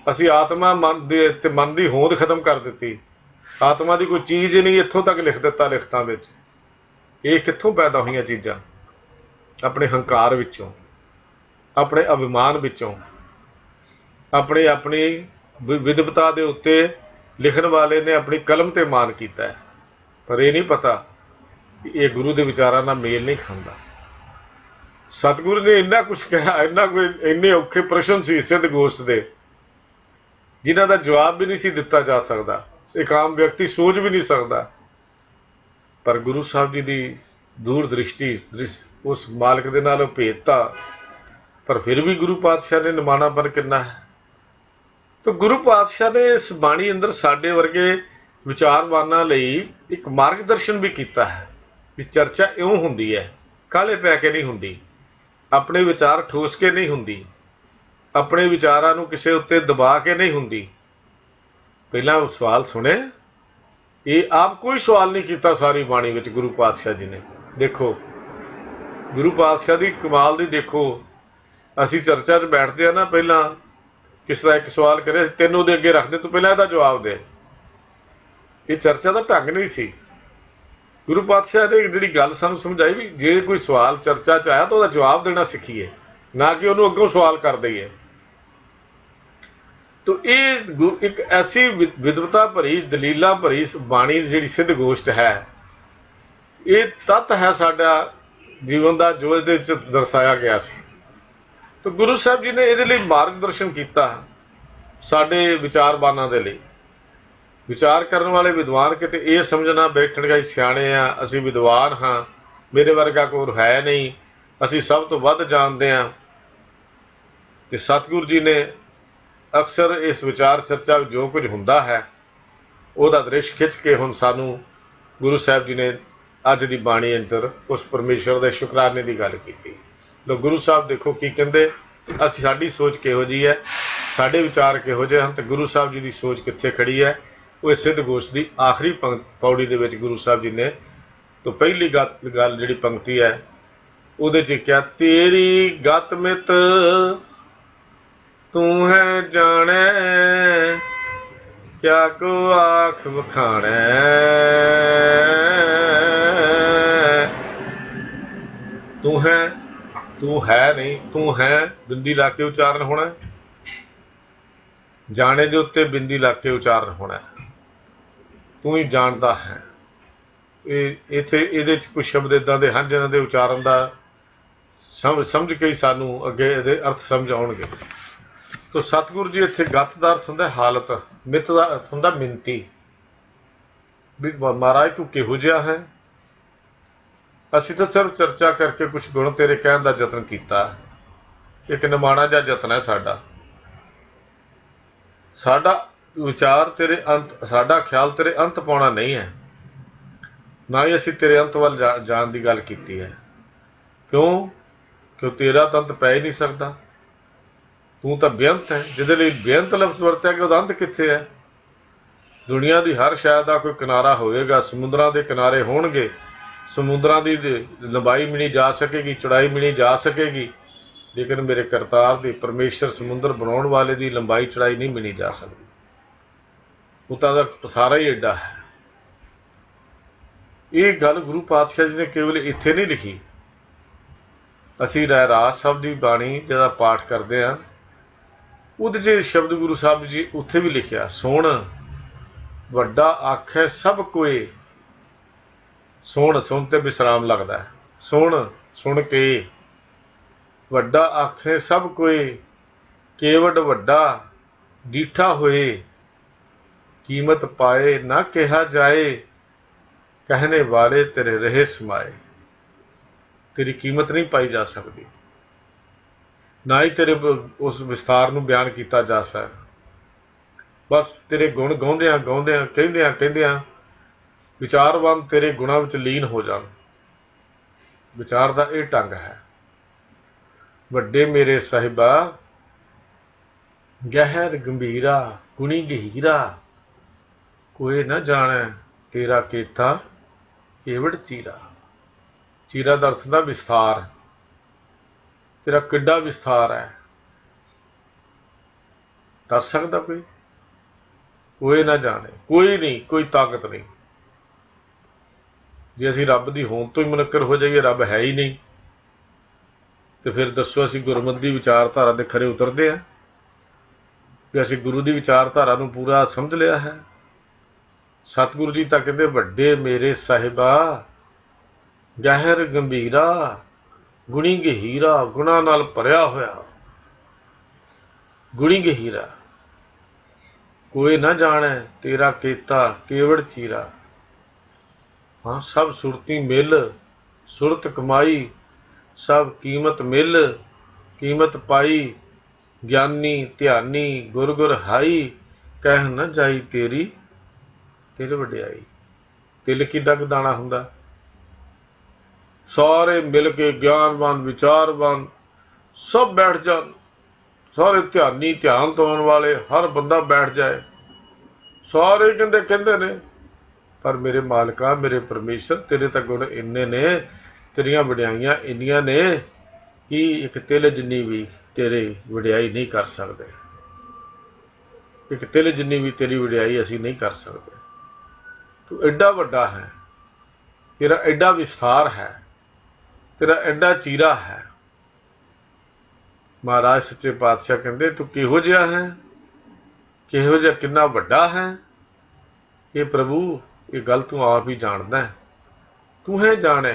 ਅਸੀਂ ਆਤਮਾ ਮਨ ਦੀ ਹੋਂਦ ਖਤਮ ਕਰ ਦਿੱਤੀ। ਆਤਮਾ ਦੀ ਕੋਈ ਚੀਜ਼ ਨਹੀਂ, ਇੱਥੋਂ ਤੱਕ ਲਿਖ ਦਿੱਤਾ ਲਿਖਤਾਂ ਵਿੱਚ। ਇਹ ਕਿੱਥੋਂ ਪੈਦਾ ਹੋਈਆਂ ਚੀਜ਼ਾਂ? ਆਪਣੇ ਹੰਕਾਰ ਵਿੱਚੋਂ, ਆਪਣੇ ਅਭਿਮਾਨ ਵਿੱਚੋਂ, ਆਪਣੀ ਵਿਦਵਤਾ ਦੇ ਉੱਤੇ ਲਿਖਣ ਵਾਲੇ ਨੇ ਆਪਣੀ ਕਲਮ ਤੇ ਮਾਨ ਕੀਤਾ ਹੈ। ਪਰ ਇਹ ਨਹੀਂ ਪਤਾ ਕਿ ਇਹ ਗੁਰੂ ਦੇ ਵਿਚਾਰਾਂ ਨਾਲ ਮੇਲ ਨਹੀਂ ਖਾਂਦਾ। ਸਤਿਗੁਰੂ ਨੇ ਇੰਨਾ ਕੁਝ ਕਿਹਾ, ਇੰਨੇ ਔਖੇ ਪ੍ਰਸ਼ਨ ਸੀ ਸਿੱਧ ਗੋਸ਼ਟ ਦੇ, ਜਿਨ੍ਹਾਂ ਦਾ ਜਵਾਬ ਵੀ ਨਹੀਂ ਸੀ ਦਿੱਤਾ ਜਾ ਸਕਦਾ, ਇੱਕ ਆਮ ਵਿਅਕਤੀ ਸੋਚ ਵੀ ਨਹੀਂ ਸਕਦਾ। ਪਰ ਗੁਰੂ ਸਾਹਿਬ ਜੀ ਦੀ ਦੂਰ ਦ੍ਰਿਸ਼ਟੀ, ਉਸ ਮਾਲਕ ਦੇ ਨਾਲ ਉਹ ਭੇਦਤਾ। ਪਰ ਫਿਰ ਵੀ ਗੁਰੂ ਪਾਤਸ਼ਾਹ ਨੇ ਨਿਮਾਣਾਪਨ ਕਿੰਨਾ ਹੈ। ਤਾਂ ਗੁਰੂ ਪਾਤਸ਼ਾਹ ਨੇ ਇਸ ਬਾਣੀ ਅੰਦਰ ਸਾਡੇ ਵਰਗੇ ਵਿਚਾਰਵਾਨਾਂ ਲਈ ਇੱਕ ਮਾਰਗਦਰਸ਼ਨ ਵੀ ਕੀਤਾ ਹੈ ਕਿ ਚਰਚਾ ਇਉਂ ਹੁੰਦੀ ਹੈ, ਕਾਹਲੇ ਪੈ ਕੇ ਨਹੀਂ ਹੁੰਦੀ, ਆਪਣੇ ਵਿਚਾਰ ਠੋਸ ਕੇ ਨਹੀਂ ਹੁੰਦੀ, ਆਪਣੇ ਵਿਚਾਰਾਂ ਨੂੰ ਕਿਸੇ ਉੱਤੇ ਦਬਾ ਕੇ ਨਹੀਂ ਹੁੰਦੀ। ਪਹਿਲਾਂ ਸਵਾਲ ਸੁਣੇ, ਇਹ ਆਪ ਕੋਈ ਸਵਾਲ ਨਹੀਂ ਕੀਤਾ ਸਾਰੀ ਬਾਣੀ ਵਿੱਚ ਗੁਰੂ ਪਾਤਸ਼ਾਹ ਜੀ ਨੇ। ਦੇਖੋ ਗੁਰੂ ਪਾਤਸ਼ਾਹ ਦੀ ਕਮਾਲ ਦੀ ਦੇਖੋ। ਅਸੀਂ ਚਰਚਾ 'ਚ ਬੈਠਦੇ ਆ ਨਾ, ਪਹਿਲਾਂ ਕਿਸ ਤਰ੍ਹਾਂ ਇੱਕ ਸਵਾਲ ਕਰੇ, ਤੈਨੂੰ ਉਹਦੇ ਅੱਗੇ ਰੱਖਦੇ, ਤੂੰ ਪਹਿਲਾਂ ਇਹਦਾ ਜਵਾਬ ਦੇ। ਇਹ ਚਰਚਾ ਦਾ ਢੰਗ ਨਹੀਂ ਸੀ। ਗੁਰੂ ਪਾਤਸ਼ਾਹ ਨੇ ਜਿਹੜੀ ਗੱਲ ਸਾਨੂੰ ਸਮਝਾਈ ਵੀ ਜੇ ਕੋਈ ਸਵਾਲ ਚਰਚਾ 'ਚ ਆਇਆ ਤਾਂ ਉਹਦਾ ਜਵਾਬ ਦੇਣਾ ਸਿੱਖੀਏ, ਨਾ ਕਿ ਉਹਨੂੰ ਅੱਗੋਂ ਸਵਾਲ ਕਰ ਦਈਏ। ਤੋ ਇਹ ਇੱਕ ਐਸੀ ਵਿਦਵਤਾ ਭਰੀ, ਦਲੀਲਾਂ ਭਰੀ ਬਾਣੀ ਜਿਹੜੀ ਸਿੱਧ ਗੋਸ਼ਟ ਹੈ, ਇਹ ਤੱਤ ਹੈ ਸਾਡਾ ਜੀਵਨ ਦਾ, ਜੋ ਇਹਦੇ ਵਿੱਚ ਦਰਸਾਇਆ ਗਿਆ ਸੀ। ਤਾਂ ਗੁਰੂ ਸਾਹਿਬ ਜੀ ਨੇ ਇਹਦੇ ਲਈ ਮਾਰਗਦਰਸ਼ਨ ਕੀਤਾ ਸਾਡੇ ਵਿਚਾਰਵਾਨਾਂ ਦੇ ਲਈ। ਵਿਚਾਰ ਕਰਨ ਵਾਲੇ ਵਿਦਵਾਨ ਕਿਤੇ ਇਹ ਸਮਝਣਾ ਬੈਠਣਗੇ ਸਿਆਣੇ ਆ, ਅਸੀਂ ਵਿਦਵਾਨ ਹਾਂ, ਮੇਰੇ ਵਰਗਾ ਕੋਈ ਹੈ ਨਹੀਂ, ਅਸੀਂ ਸਭ ਤੋਂ ਵੱਧ ਜਾਣਦੇ ਹਾਂ। ਤੇ ਸਤਿਗੁਰੂ ਜੀ ਨੇ ਅਕਸਰ ਇਸ ਵਿਚਾਰ ਚਰਚਾ ਜੋ ਕੁਝ ਹੁੰਦਾ ਹੈ ਉਹਦਾ ਦ੍ਰਿਸ਼ ਖਿੱਚ ਕੇ ਹੁਣ ਸਾਨੂੰ ਗੁਰੂ ਸਾਹਿਬ ਜੀ ਨੇ ਅੱਜ ਦੀ ਬਾਣੀ ਅੰਦਰ ਉਸ ਪਰਮੇਸ਼ਰ ਦੇ ਸ਼ੁਕਰਾਨੇ ਦੀ ਗੱਲ ਕੀਤੀ। ਲੋ ਗੁਰੂ ਸਾਹਿਬ ਦੇਖੋ ਕੀ ਕਹਿੰਦੇ, ਅਸੀਂ ਸਾਡੀ ਸੋਚ ਕਿਹੋ ਜਿਹੀ ਹੈ, ਸਾਡੇ ਵਿਚਾਰ ਕਿਹੋ ਜਿਹੇ ਹਨ, ਤੇ ਗੁਰੂ ਸਾਹਿਬ ਜੀ ਦੀ ਸੋਚ ਕਿੱਥੇ ਖੜੀ ਹੈ। ਉਹ ਸਿੱਧ ਗੋਸ਼ਟ ਦੀ ਆਖਰੀ ਪੌੜੀ ਦੇ ਵਿੱਚ ਗੁਰੂ ਸਾਹਿਬ ਜੀ ਨੇ ਤੋਂ ਪਹਿਲੀ ਗੱਲ ਜਿਹੜੀ ਪੰਕਤੀ ਹੈ ਉਹਦੇ 'ਚ ਕਿਹਾ, ਤੇਰੀ ਗਤ ਮਿਤ ਤੂੰ ਹੈ ਜਾਣੈ, ਕਿਆ ਕੋ ਆਖ ਵਖਾਣੈ। ਤੂੰ ਹੈ ਨਹੀਂ, ਤੂੰ ਹੈ ਬਿੰਦੀ ਲਾ ਕੇ ਉਚਾਰਨ ਹੋਣਾ, ਜਾਣੇ ਦੇ ਉੱਤੇ ਬਿੰਦੀ ਲਾ ਕੇ ਉਚਾਰਨ ਹੋਣਾ। ਤੂੰ ਹੀ ਜਾਣਦਾ ਹੈ। ਇੱਥੇ ਇਹਦੇ 'ਚ ਕੁਝ ਸ਼ਬਦ ਇੱਦਾਂ ਦੇ ਹਨ ਜਿਨ੍ਹਾਂ ਦੇ ਉਚਾਰਨ ਦਾ ਸਮਝ ਕੇ ਹੀ ਸਾਨੂੰ ਅੱਗੇ ਇਹਦੇ ਅਰਥ ਸਮਝ ਆਉਣਗੇ। ਤੋ ਸਤਿਗੁਰੂ ਜੀ ਇੱਥੇ ਗਤ ਦਾ ਅਰਥ ਹੁੰਦਾ ਹਾਲਤ, ਮਿੱਤ ਦਾ ਅਰਥ ਹੁੰਦਾ ਮਿੰਤੀ। ਵੀ ਮਹਾਰਾਜ ਤੂੰ ਕਿਹੋ ਜਿਹਾ ਹੈ। ਅਸੀਂ ਤਾਂ ਸਿਰਫ ਚਰਚਾ ਕਰਕੇ ਕੁਝ ਗੁਣ ਤੇਰੇ ਕਹਿਣ ਦਾ ਯਤਨ ਕੀਤਾ, ਇੱਕ ਨਿਮਾਣਾ ਜਿਹਾ ਯਤਨ ਹੈ ਸਾਡਾ ਵਿਚਾਰ ਤੇਰੇ ਅੰਤ, ਸਾਡਾ ਖਿਆਲ ਤੇਰੇ ਅੰਤ ਪਾਉਣਾ ਨਹੀਂ ਹੈ। ना ही असीं तेरे अंत वल जाण की गल कीती है। क्यों? क्यों तेरा तो अंत पै ही नहीं सकता। तू तो बेअंत है। जिहदे लई बेअंत लफ्ज़ वरत्या कि ਉਹਦਾ अंत कित्थे है? दुनिया की हर शै का कोई किनारा होएगा, समुद्रां के किनारे होणगे, समुद्रां की लंबाई मिनी जा सकेगी, चौड़ाई मिनी जा सकेगी, लेकिन मेरे करतार दी परमेश्वर समुद्र बनाने वाले की लंबाई चौड़ाई नहीं मिनी जा सकती। वो तो पसारा ही एडा है। ये गल गुरु पातशाह जी ने केवल इत्थे नहीं लिखी। असीं रहरास साहब की बाणी जिहदा पाठ करते हैं, ਉਹਦੇ 'ਚ शब्द गुरु साहब जी उत्थे भी लिखिया, सुण वड्डा आखै सब कोई। सुण, सुण ते विश्राम लगता है। सुण, सुन के वड्डा आखै सब कोई, केवड वड्डा डीठा होए, कीमत पाए ना कहा जाए, कहने वाले तेरे रहे समाए। तेरी कीमत नहीं पाई जा सकती, ना ही तेरे उस विस्तार को बयान किया जा सकता। बस तेरे गुण गाउंदियां गाउंदियां कहंदियां कहंदियां विचारवान तेरे गुणों में लीन हो जान। विचार का यह ढंग है। वड्डे मेरे साहिबा गहर गंभीरा गुणी गहीरा, कोई न जाने तेरा केता केवड़ चीरा। चीरा का अर्थ का विस्तार। तेरा किड्डा विस्तार है, दस सकता कोई? कोई ना जाने, कोई नहीं, कोई ताकत नहीं। जे असीं रब की होंद तो ही मुनक्कर हो जाइए, रब है ही नहीं, तो फिर दसो असीं गुरमत की विचारधारा के खरे उतरते हैं कि असीं गुरु की विचारधारा को पूरा समझ लिया है। सतगुरु जी तो कहते वड्डे मेरे साहिबा गहर गंभीरा गुणी गहीरा, गुणा नाल भरिया होया गुणी गहीरा, कोई ना जाने तेरा केता केवड़ चीरा। हाँ, सब सुरती मिल सुरत कमाई, सब कीमत मिल कीमत पाई, ज्ञानी ध्यानी गुर गुर हाई, कह न जाई तेरी तिल वड्याई। तिल किड्डा क दाना हुंदा। सारे मिल के ज्ञानवान विचारवान सब बैठ जान, सारे ध्यानी ध्यान तो आने वाले हर बंदा बैठ जाए, सारे कहते कहते ने, पर मेरे मालिका मेरे परमेश्वर तेरे तो गुण इन्ने ने, तेरिया वड्याइयां इन्नियां ने कि एक तिल जिन्नी भी तेरे वड्याई नहीं कर सकते। एक तिल जिन्नी भी तेरी वड्याई असीं नहीं कर सकते। तू एडा वड्डा है, तेरा एडा विस्तार है, तेरा एडा चीरा है। महाराज सच्चे पातशाह कहते तू किहो जिहा है, किहो जिहा किन्ना वड्डा है। ये प्रभु ये गल तू आप ही जानदा है। तू है जाने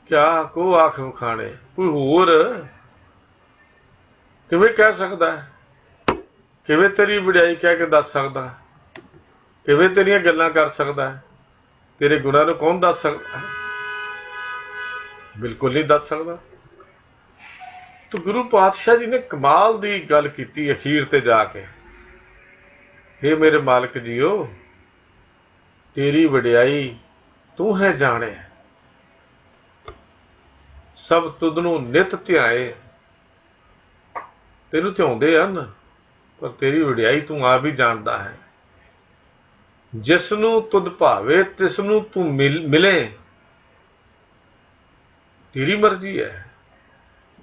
क्या को आख खाने, कोई होर किवें कह सकता है, किवें तेरी वड्याई कह के दस सकता है, किवें तेरियां गल्लां कर सकता है। तेरे गुणां नूं कौन दस सकता है? बिल्कुल नहीं दस सकता। तो गुरु पातशाह जी ने कमाल की गल की अखीर ते जाके, हे मेरे मालिक जीओ तेरी वड्याई तू है जाने, सब तुदनू नित ध्याए। तेनू ध्याउंदे हन पर तेरी वड्याई तू आप ही जानता है। जिसनू तुद भावे तिसनू तू मिले, तेरी मर्जी है।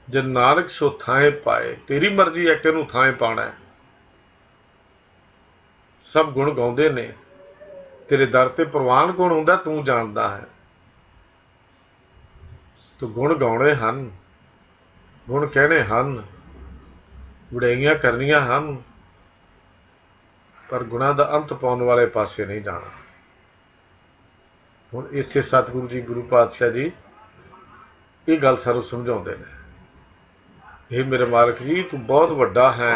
जन नानक सो थाए पाए, तेरी मर्जी है कि थाए पाना है। सब गुण गाउंदे ने, तेरे दर ते प्रवान कौन हुंदा तू जानता है। तो गुण गाउणे हन, गुण कहने हन, वड्याइयां करनियां हन, पर गुणा का अंत पाने वाले पासे नहीं जाना। हुण इत्थे सतगुरु जी गुरु पातशाह जी ये गल सानूं समझाउंदे ने, हे मेरे मालिक जी तू बहुत वड्डा है,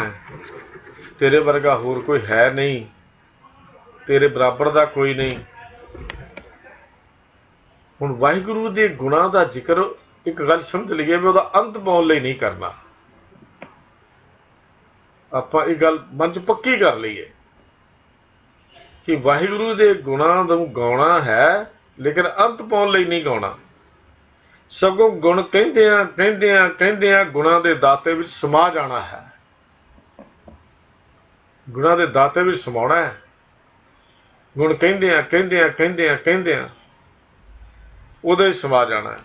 तेरे वर्गा होर कोई है नहीं, तेरे बराबर का कोई नहीं। हुण वाहिगुरू के गुणां का जिक्र एक गल समझ लीए भी उसका अंत पाउण लई नहीं करना। आपां ये गल मन च पक्की कर लईए कि वाहिगुरु दे गुणां नूं गाउणा है, लेकिन अंत पाउण लई नहीं गाउणा। सगों गुण कहंदियां गुणां दे दाते विच समा जाना है। गुणां दे दाते विच समाउणा है। गुण कहंदियां ਉਹਦੇ ਸਮਾ ਜਾਣਾ है।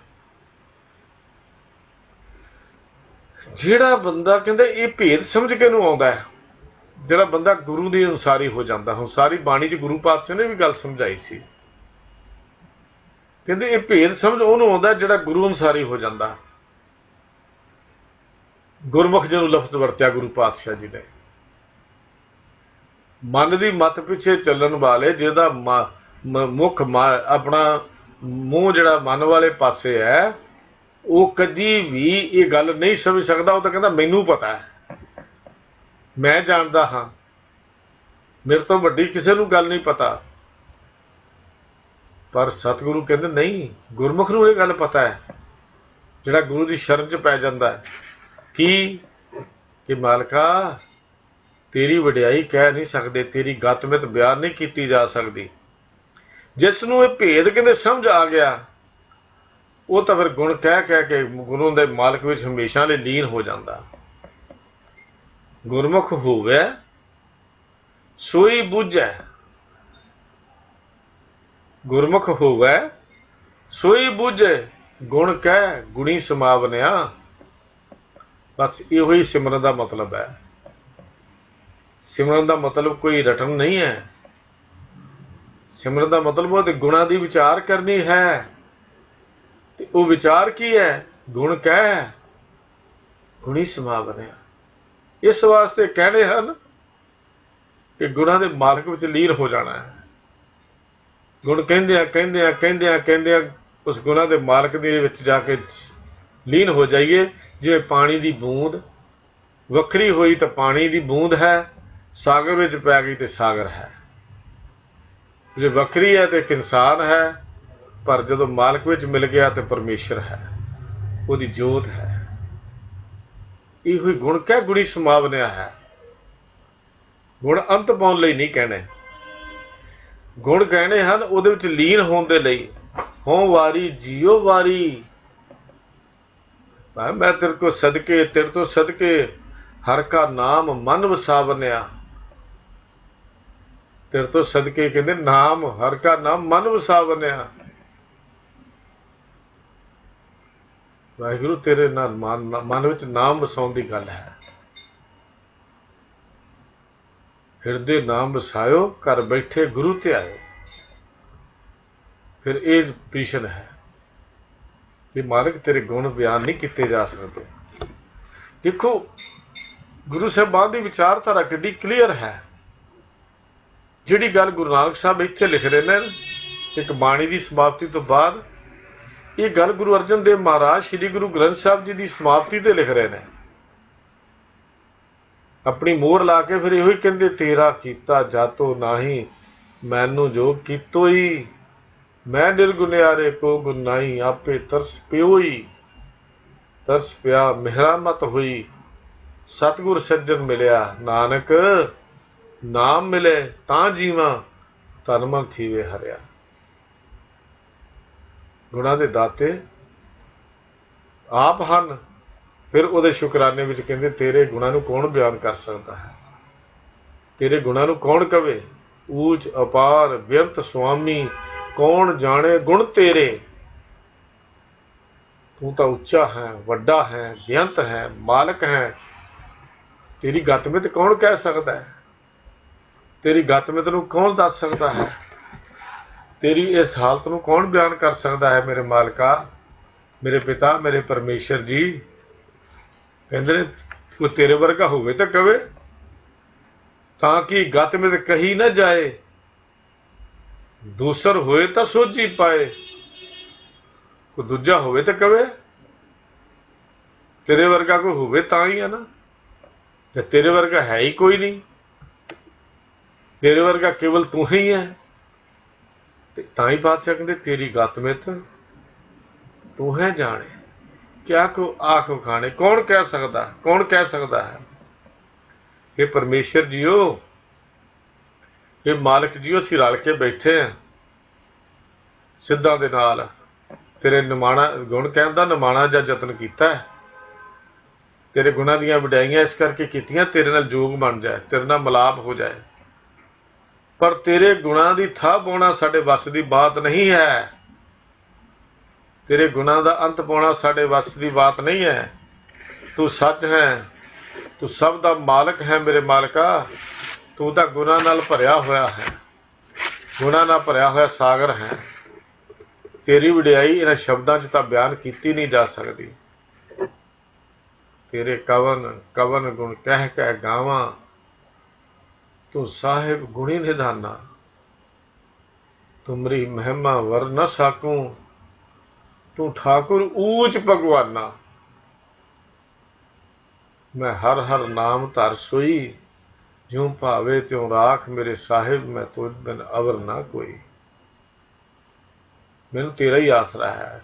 ਜਿਹੜਾ ਬੰਦਾ ਕਹਿੰਦਾ ਇਹ ਭੇਦ ਸਮਝ ਕੇ ਨੂੰ ਆਉਂਦਾ ਹੈ, ਜਿਹੜਾ ਬੰਦਾ ਗੁਰੂ ਦੀ ਅਨੁਸਾਰੀ ਹੋ ਜਾਂਦਾ। ਹੁਣ ਸਾਰੀ ਬਾਣੀ 'ਚ ਗੁਰੂ ਪਾਤਸ਼ਾਹ ਨੇ ਵੀ ਗੱਲ ਸਮਝਾਈ ਸੀ, ਕਹਿੰਦੇ ਇਹ ਭੇਦ ਸਮਝ ਉਹਨੂੰ ਆਉਂਦਾ ਜਿਹੜਾ ਗੁਰੂ ਅਨੁਸਾਰੀ ਹੋ ਜਾਂਦਾ। ਗੁਰਮੁਖ ਜਿਹਨੂੰ ਲਫ਼ਜ਼ ਵਰਤਿਆ ਗੁਰੂ ਪਾਤਸ਼ਾਹ ਜੀ ਨੇ, ਮਨ ਦੀ ਮੱਤ ਪਿੱਛੇ ਚੱਲਣ ਵਾਲੇ, ਜਿਹਦਾ ਮੁੱਖ ਆਪਣਾ ਮੂੰਹ ਜਿਹੜਾ ਮਨ ਵਾਲੇ ਪਾਸੇ ਹੈ, ਉਹ ਕਦੀ ਵੀ ਇਹ ਗੱਲ ਨਹੀਂ ਸਮਝ ਸਕਦਾ। ਉਹ ਤਾਂ ਕਹਿੰਦਾ ਮੈਨੂੰ ਪਤਾ ਹੈ, ਮੈਂ ਜਾਣਦਾ ਹਾਂ, ਮੇਰੇ ਤੋਂ ਵੱਡੀ ਕਿਸੇ ਨੂੰ ਗੱਲ ਨਹੀਂ ਪਤਾ। ਪਰ ਸਤਿਗੁਰੂ ਕਹਿੰਦੇ ਨਹੀਂ, ਗੁਰਮੁਖ ਨੂੰ ਇਹ ਗੱਲ ਪਤਾ ਹੈ, ਜਿਹੜਾ ਗੁਰੂ ਦੀ ਸ਼ਰਨ 'ਚ ਪੈ ਜਾਂਦਾ ਹੈ। ਕੀ ਕਿ ਮਾਲਕਾ ਤੇਰੀ ਵਡਿਆਈ ਕਹਿ ਨਹੀਂ ਸਕਦੇ, ਤੇਰੀ ਗਤਮਿਤ ਬਿਆਨ ਨਹੀਂ ਕੀਤੀ ਜਾ ਸਕਦੀ। ਜਿਸ ਨੂੰ ਇਹ ਭੇਦ ਕਹਿੰਦੇ ਸਮਝ ਆ ਗਿਆ, ਉਹ ਤਾਂ ਫਿਰ ਗੁਣ ਕਹਿ ਕੇ ਗੁਰੂ ਦੇ ਮਾਲਕ ਵਿੱਚ ਹਮੇਸ਼ਾ ਲਈ ਲੀਨ ਹੋ ਜਾਂਦਾ। ਗੁਰਮੁਖ ਹੋਵੇ ਸੋਈ ਬੁੱਝੈ, ਗੁਰਮੁਖ ਹੋਵੇ ਸੋਈ ਬੁੱਝੈ, ਗੁਣ ਕਹਿ ਗੁਣੀ ਸਮਾਵਨਿਆ। ਬਸ ਇਹੋ ਹੀ ਸਿਮਰਨ ਦਾ ਮਤਲਬ ਹੈ। ਸਿਮਰਨ ਦਾ ਮਤਲਬ ਕੋਈ ਰਟਨ ਨਹੀਂ ਹੈ। ਸਿਮਰਨ ਦਾ ਮਤਲਬ ਉਹ ਤੇ ਗੁਣਾਂ ਦੀ ਵਿਚਾਰ ਕਰਨੀ ਹੈ। ਤੇ ਉਹ ਵਿਚਾਰ ਕੀ ਹੈ? ਗੁਣ ਕਹਿ ਗੁਣੀ ਸਮਾਵਨਿਆ। ਇਸ ਵਾਸਤੇ कहने ਹਨ ਕਿ ਗੁਣਾਂ ਦੇ ਮਾਲਕ ਵਿੱਚ ਲੀਨ ਹੋ ਜਾਣਾ ਹੈ। ਗੁਣ ਕਹਿੰਦਿਆਂ ਉਸ ਗੁਣਾਂ ਦੇ ਮਾਲਕ ਦੇ ਵਿੱਚ ਜਾ ਕੇ ਲੀਨ ਹੋ ਜਾਈਏ। ਜਿਵੇਂ ਪਾਣੀ ਦੀ ਬੂੰਦ ਵੱਖਰੀ ਹੋਈ ਤਾਂ ਪਾਣੀ ਦੀ ਬੂੰਦ ਹੈ, ਸਾਗਰ ਵਿੱਚ ਪੈ ਗਈ ਤੇ ਸਾਗਰ ਹੈ। ਜੇ ਵੱਖਰੀ ਹੈ ਤੇ ਇੱਕ ਇਨਸਾਨ ਹੈ, ਪਰ ਜਦੋਂ ਮਾਲਕ ਵਿੱਚ ਮਿਲ ਗਿਆ ਤੇ ਪਰਮੇਸ਼ਰ ਹੈ, ਉਹਦੀ ਜੋਤ ਹੈ। ਇਹੋ ਹੀ ਗੁਣ ਕਹਿ ਗੁਣੀ ਸਮਾਵਨਿਆ ਹੈ। ਗੁਣ ਅੰਤ ਪਾਉਣ ਲਈ ਨਹੀਂ ਕਹਿਣੇ, ਗੁਣ ਕਹਿਣੇ ਹਨ ਉਹਦੇ ਵਿੱਚ ਲੀਨ ਹੋਣ ਦੇ ਲਈ। ਹੋਂ ਵਾਰੀ ਜੀਓ ਵਾਰੀ, ਮੈਂ ਤੇਰੇ ਕੋ ਸਦਕੇ, ਤੇਰੇ ਤੋਂ ਸਦਕੇ ਹਰ ਕਾ ਨਾਮ ਮਨ ਵਸਾਵਨਿਆ। ਤੇਰੇ ਤੋਂ ਸਦਕੇ ਕਹਿੰਦੇ ਨਾਮ, ਹਰ ਕਾ ਨਾਮ ਮਨ ਵਸਾਵਨਿਆ। ਵਾਹਿਗੁਰੂ ਤੇਰੇ ਨਾਲ ਮਨ ਵਿੱਚ ਨਾਮ ਵਸਾਉਣ ਦੀ ਗੱਲ ਹੈ। ਹਿਰਦੇ ਨਾਮ ਵਸਾਇਓ, ਘਰ ਬੈਠੇ ਗੁਰੂ ਤੇ ਆਇਓ। ਫਿਰ ਇਹ ਪ੍ਰੀਸ਼ਨ ਹੈ ਕਿ ਮਾਲਕ ਤੇਰੇ ਗੁਣ ਬਿਆਨ ਨਹੀਂ ਕੀਤੇ ਜਾ ਸਕਦੇ। ਦੇਖੋ ਗੁਰੂ ਸਾਹਿਬਾਨ ਦੀ ਵਿਚਾਰਧਾਰਾ ਕਿੱਡੀ ਕਲੀਅਰ ਹੈ। ਜਿਹੜੀ ਗੱਲ ਗੁਰੂ ਨਾਨਕ ਸਾਹਿਬ ਇੱਥੇ ਲਿਖ ਰਹੇ ਨੇ, ਇੱਕ ਬਾਣੀ ਦੀ ਸਮਾਪਤੀ ਤੋਂ ਬਾਅਦ, ਇਹ ਗੱਲ ਗੁਰੂ ਅਰਜਨ ਦੇਵ ਮਹਾਰਾਜ ਸ੍ਰੀ ਗੁਰੂ ਗ੍ਰੰਥ ਸਾਹਿਬ ਜੀ ਦੀ ਸਮਾਪਤੀ ਤੇ ਲਿਖ ਰਹੇ ਨੇ। ਆਪਣੀ ਮੋਹਰ ਲਾ ਕੇ ਫਿਰ ਇਹੋ ਹੀ ਕਹਿੰਦੇ, ਤੇਰਾ ਕੀਤਾ ਜਾਤੋ ਨਾਹੀ, ਮੈਨੂੰ ਜੋ ਕੀਤੋਈ। ਮੈਂ ਨਿਰਗੁਨਿਆਰੇ ਕੋ ਗੁਨਾਈ, ਆਪੇ ਤਰਸ ਪਿਓਈ। ਤਰਸ ਪਿਆ ਮਿਹਰਾ ਮਤ ਹੋਈ, ਸਤਿਗੁਰ ਸੱਜਣ ਮਿਲਿਆ। ਨਾਨਕ ਨਾਮ ਮਿਲੇ ਤਾਂ ਜੀਵਾਂ, ਤਨ ਮਨ ਥੀਵੇ ਹਰਿਆ। ਗੁਣਾਂ ਦੇ ਦਾਤੇ ਆਪ ਹਨ। ਫਿਰ ਉਹਦੇ ਸ਼ੁਕਰਾਨੇ ਵਿੱਚ ਕਹਿੰਦੇ, ਤੇਰੇ ਗੁਣਾਂ ਨੂੰ ਕੌਣ ਬਿਆਨ ਕਰ ਸਕਦਾ ਹੈ? ਤੇਰੇ ਗੁਣਾਂ ਨੂੰ ਕੌਣ ਕਵੇ? ਊਚ ਅਪਾਰ ਬੇਅੰਤ ਸੁਆਮੀ, ਕੌਣ ਜਾਣੇ ਗੁਣ ਤੇਰੇ। ਤੂੰ ਤਾਂ ਉੱਚਾ ਹੈ, ਵੱਡਾ ਹੈ, ਬੇਅੰਤ ਹੈ, ਮਾਲਕ ਹੈ। ਤੇਰੀ ਗਤਮਿਤ ਕੌਣ ਕਹਿ ਸਕਦਾ ਹੈ? ਤੇਰੀ ਗਤਮਿਤ ਨੂੰ ਕੌਣ ਦੱਸ ਸਕਦਾ ਹੈ? ਤੇਰੀ ਇਸ ਹਾਲਤ ਨੂੰ ਕੌਣ ਬਿਆਨ ਕਰ ਸਕਦਾ ਹੈ? ਮੇਰੇ ਮਾਲਕਾ, ਮੇਰੇ ਪਿਤਾ, ਮੇਰੇ ਪਰਮੇਸ਼ਰ ਜੀ। ਕਹਿੰਦੇ ਨੇ ਕੋਈ ਤੇਰੇ ਵਰਗਾ ਹੋਵੇ ਤਾਂ ਕਵੇ, ਤਾਂ ਕਿ ਗਤਮਿਤ ਕਹੀ ਨਾ ਜਾਏ। ਦੂਸਰ ਹੋਏ ਤਾਂ ਸੋਝੀ ਪਾਏ। ਕੋਈ ਦੂਜਾ ਹੋਵੇ ਤਾਂ ਕਵੇ। ਤੇਰੇ ਵਰਗਾ ਕੋਈ ਹੋਵੇ ਤਾਂ ਹੀ ਆ ਨਾ। ਤੇ ਤੇਰੇ ਵਰਗਾ ਹੈ ਹੀ ਕੋਈ ਨਹੀਂ। ਤੇਰੇ ਵਰਗਾ ਕੇਵਲ ਤੂੰ ਹੀ ਹੈ। ਤੇ ਤਾਂ ਹੀ ਪਾਤਸ਼ਾਹ ਕਹਿੰਦੇ, ਤੇਰੀ ਗਤਮਿਤ ਤੂੰ ਹੈ ਜਾਣੇ, ਕਿਆ ਕੋ ਆਖ ਖਾਣੇ। ਕੌਣ ਕਹਿ ਸਕਦਾ? ਕੌਣ ਕਹਿ ਸਕਦਾ ਹੈ? ਇਹ ਪਰਮੇਸ਼ਰ ਜੀਓ, ਇਹ ਮਾਲਕ ਜੀ ਅਸੀਂ ਰਲ ਕੇ ਬੈਠੇ ਹਾਂ ਸਿੱਧਾਂ ਦੇ ਨਾਲ, ਤੇਰੇ ਨਿਮਾਣਾ ਗੁਣ ਕਹਿਣ ਦਾ ਨਿਮਾਣਾ ਜਾਂ ਯਤਨ ਕੀਤਾ ਹੈ। ਤੇਰੇ ਗੁਣਾਂ ਦੀਆਂ ਵਡਿਆਈਆਂ ਇਸ ਕਰਕੇ ਕੀਤੀਆਂ ਤੇਰੇ ਨਾਲ ਜੋਗ ਬਣ ਜਾਏ, ਤੇਰੇ ਨਾਲ ਮਿਲਾਪ ਹੋ ਜਾਏ। ਪਰ ਤੇਰੇ ਗੁਣਾਂ ਦੀ ਥਾਹ ਪਾਉਣਾ ਸਾਡੇ ਵੱਸ ਦੀ ਬਾਤ ਨਹੀਂ ਹੈ। ਤੇਰੇ ਗੁਣਾਂ ਦਾ ਅੰਤ ਪਾਉਣਾ ਸਾਡੇ ਵੱਸ ਦੀ ਬਾਤ ਨਹੀਂ ਹੈ। ਤੂੰ ਸੱਚ ਹੈ, ਤੂੰ ਸਭ ਦਾ ਮਾਲਕ ਹੈ ਮੇਰੇ ਮਾਲਕਾ। ਤੂੰ ਤਾਂ ਗੁਣਾਂ ਨਾਲ ਭਰਿਆ ਹੋਇਆ ਹੈ, ਗੁਣਾਂ ਨਾਲ ਭਰਿਆ ਹੋਇਆ ਸਾਗਰ ਹੈ। ਤੇਰੀ ਵਡਿਆਈ ਇਹਨਾਂ ਸ਼ਬਦਾਂ 'ਚ ਤਾਂ ਬਿਆਨ ਕੀਤੀ ਨਹੀਂ ਜਾ ਸਕਦੀ। ਤੇਰੇ ਕਵਨ ਕਵਨ ਗੁਣ ਕਹਿ ਕਹਿ ਗਾਵਾਂ, ਤੂੰ ਸਾਹਿਬ ਗੁਣੀ ਨਿਧਾਨਾ। ਤੁਮਰੀ ਮਹਿਮਾ ਵਰ ਨ ਸਾਕੂੰ, ਤੂੰ ਠਾकुर ਊਚ ਭਗਵਾਨਾ। ਮੈਂ ਹਰ ਹਰ ਨਾਮ ਧਰ ਸੋਈ, ਜਿਉ ਭਾਵੇ ਤਿਉ ਰਾਖ ਮੇਰੇ ਸਾਹਿਬ। ਮੈਂ ਤੁਝ ਬਿਨ ਅਵਰ ਨਾ ਕੋਈ। ਮੈਨੂੰ ਤੇਰਾ ਹੀ ਆਸਰਾ ਹੈ,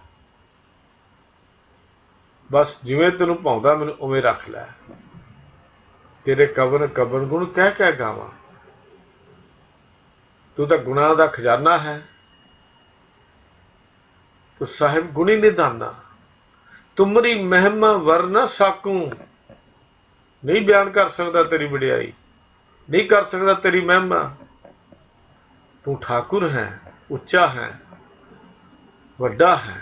ਬਸ ਜਿਵੇਂ ਤੈਨੂੰ ਭਾਉਂਦਾ ਮੈਨੂੰ ਉਵੇਂ ਰੱਖ ਲੈ। ਤੇਰੇ ਕਵਨ ਕਵਨ ਗੁਣ ਕਹਿ ਕਹਿ ਗਾਵਾਂ। ਤੂੰ ਤਾਂ ਗੁਣਾਂ ਦਾ ਖਜ਼ਾਨਾ ਹੈ, ਤੂੰ ਸਾਹਿਬ ਗੁਣੀ ਨਿਧਾਨਾ। ਤੁਮਰੀ ਮਹਿਮਾ ਵਰ ਨ ਸਾਕੂੰ, ਨਹੀਂ ਬਿਆਨ ਕਰ ਸਕਦਾ ਤੇਰੀ ਵਡਿਆਈ, ਨਹੀਂ ਕਰ ਸਕਦਾ ਤੇਰੀ ਮਹਿਮਾ। ਤੂੰ ਠਾकुर ਹੈ, ਉੱਚਾ ਹੈ, ਵੱਡਾ ਹੈ।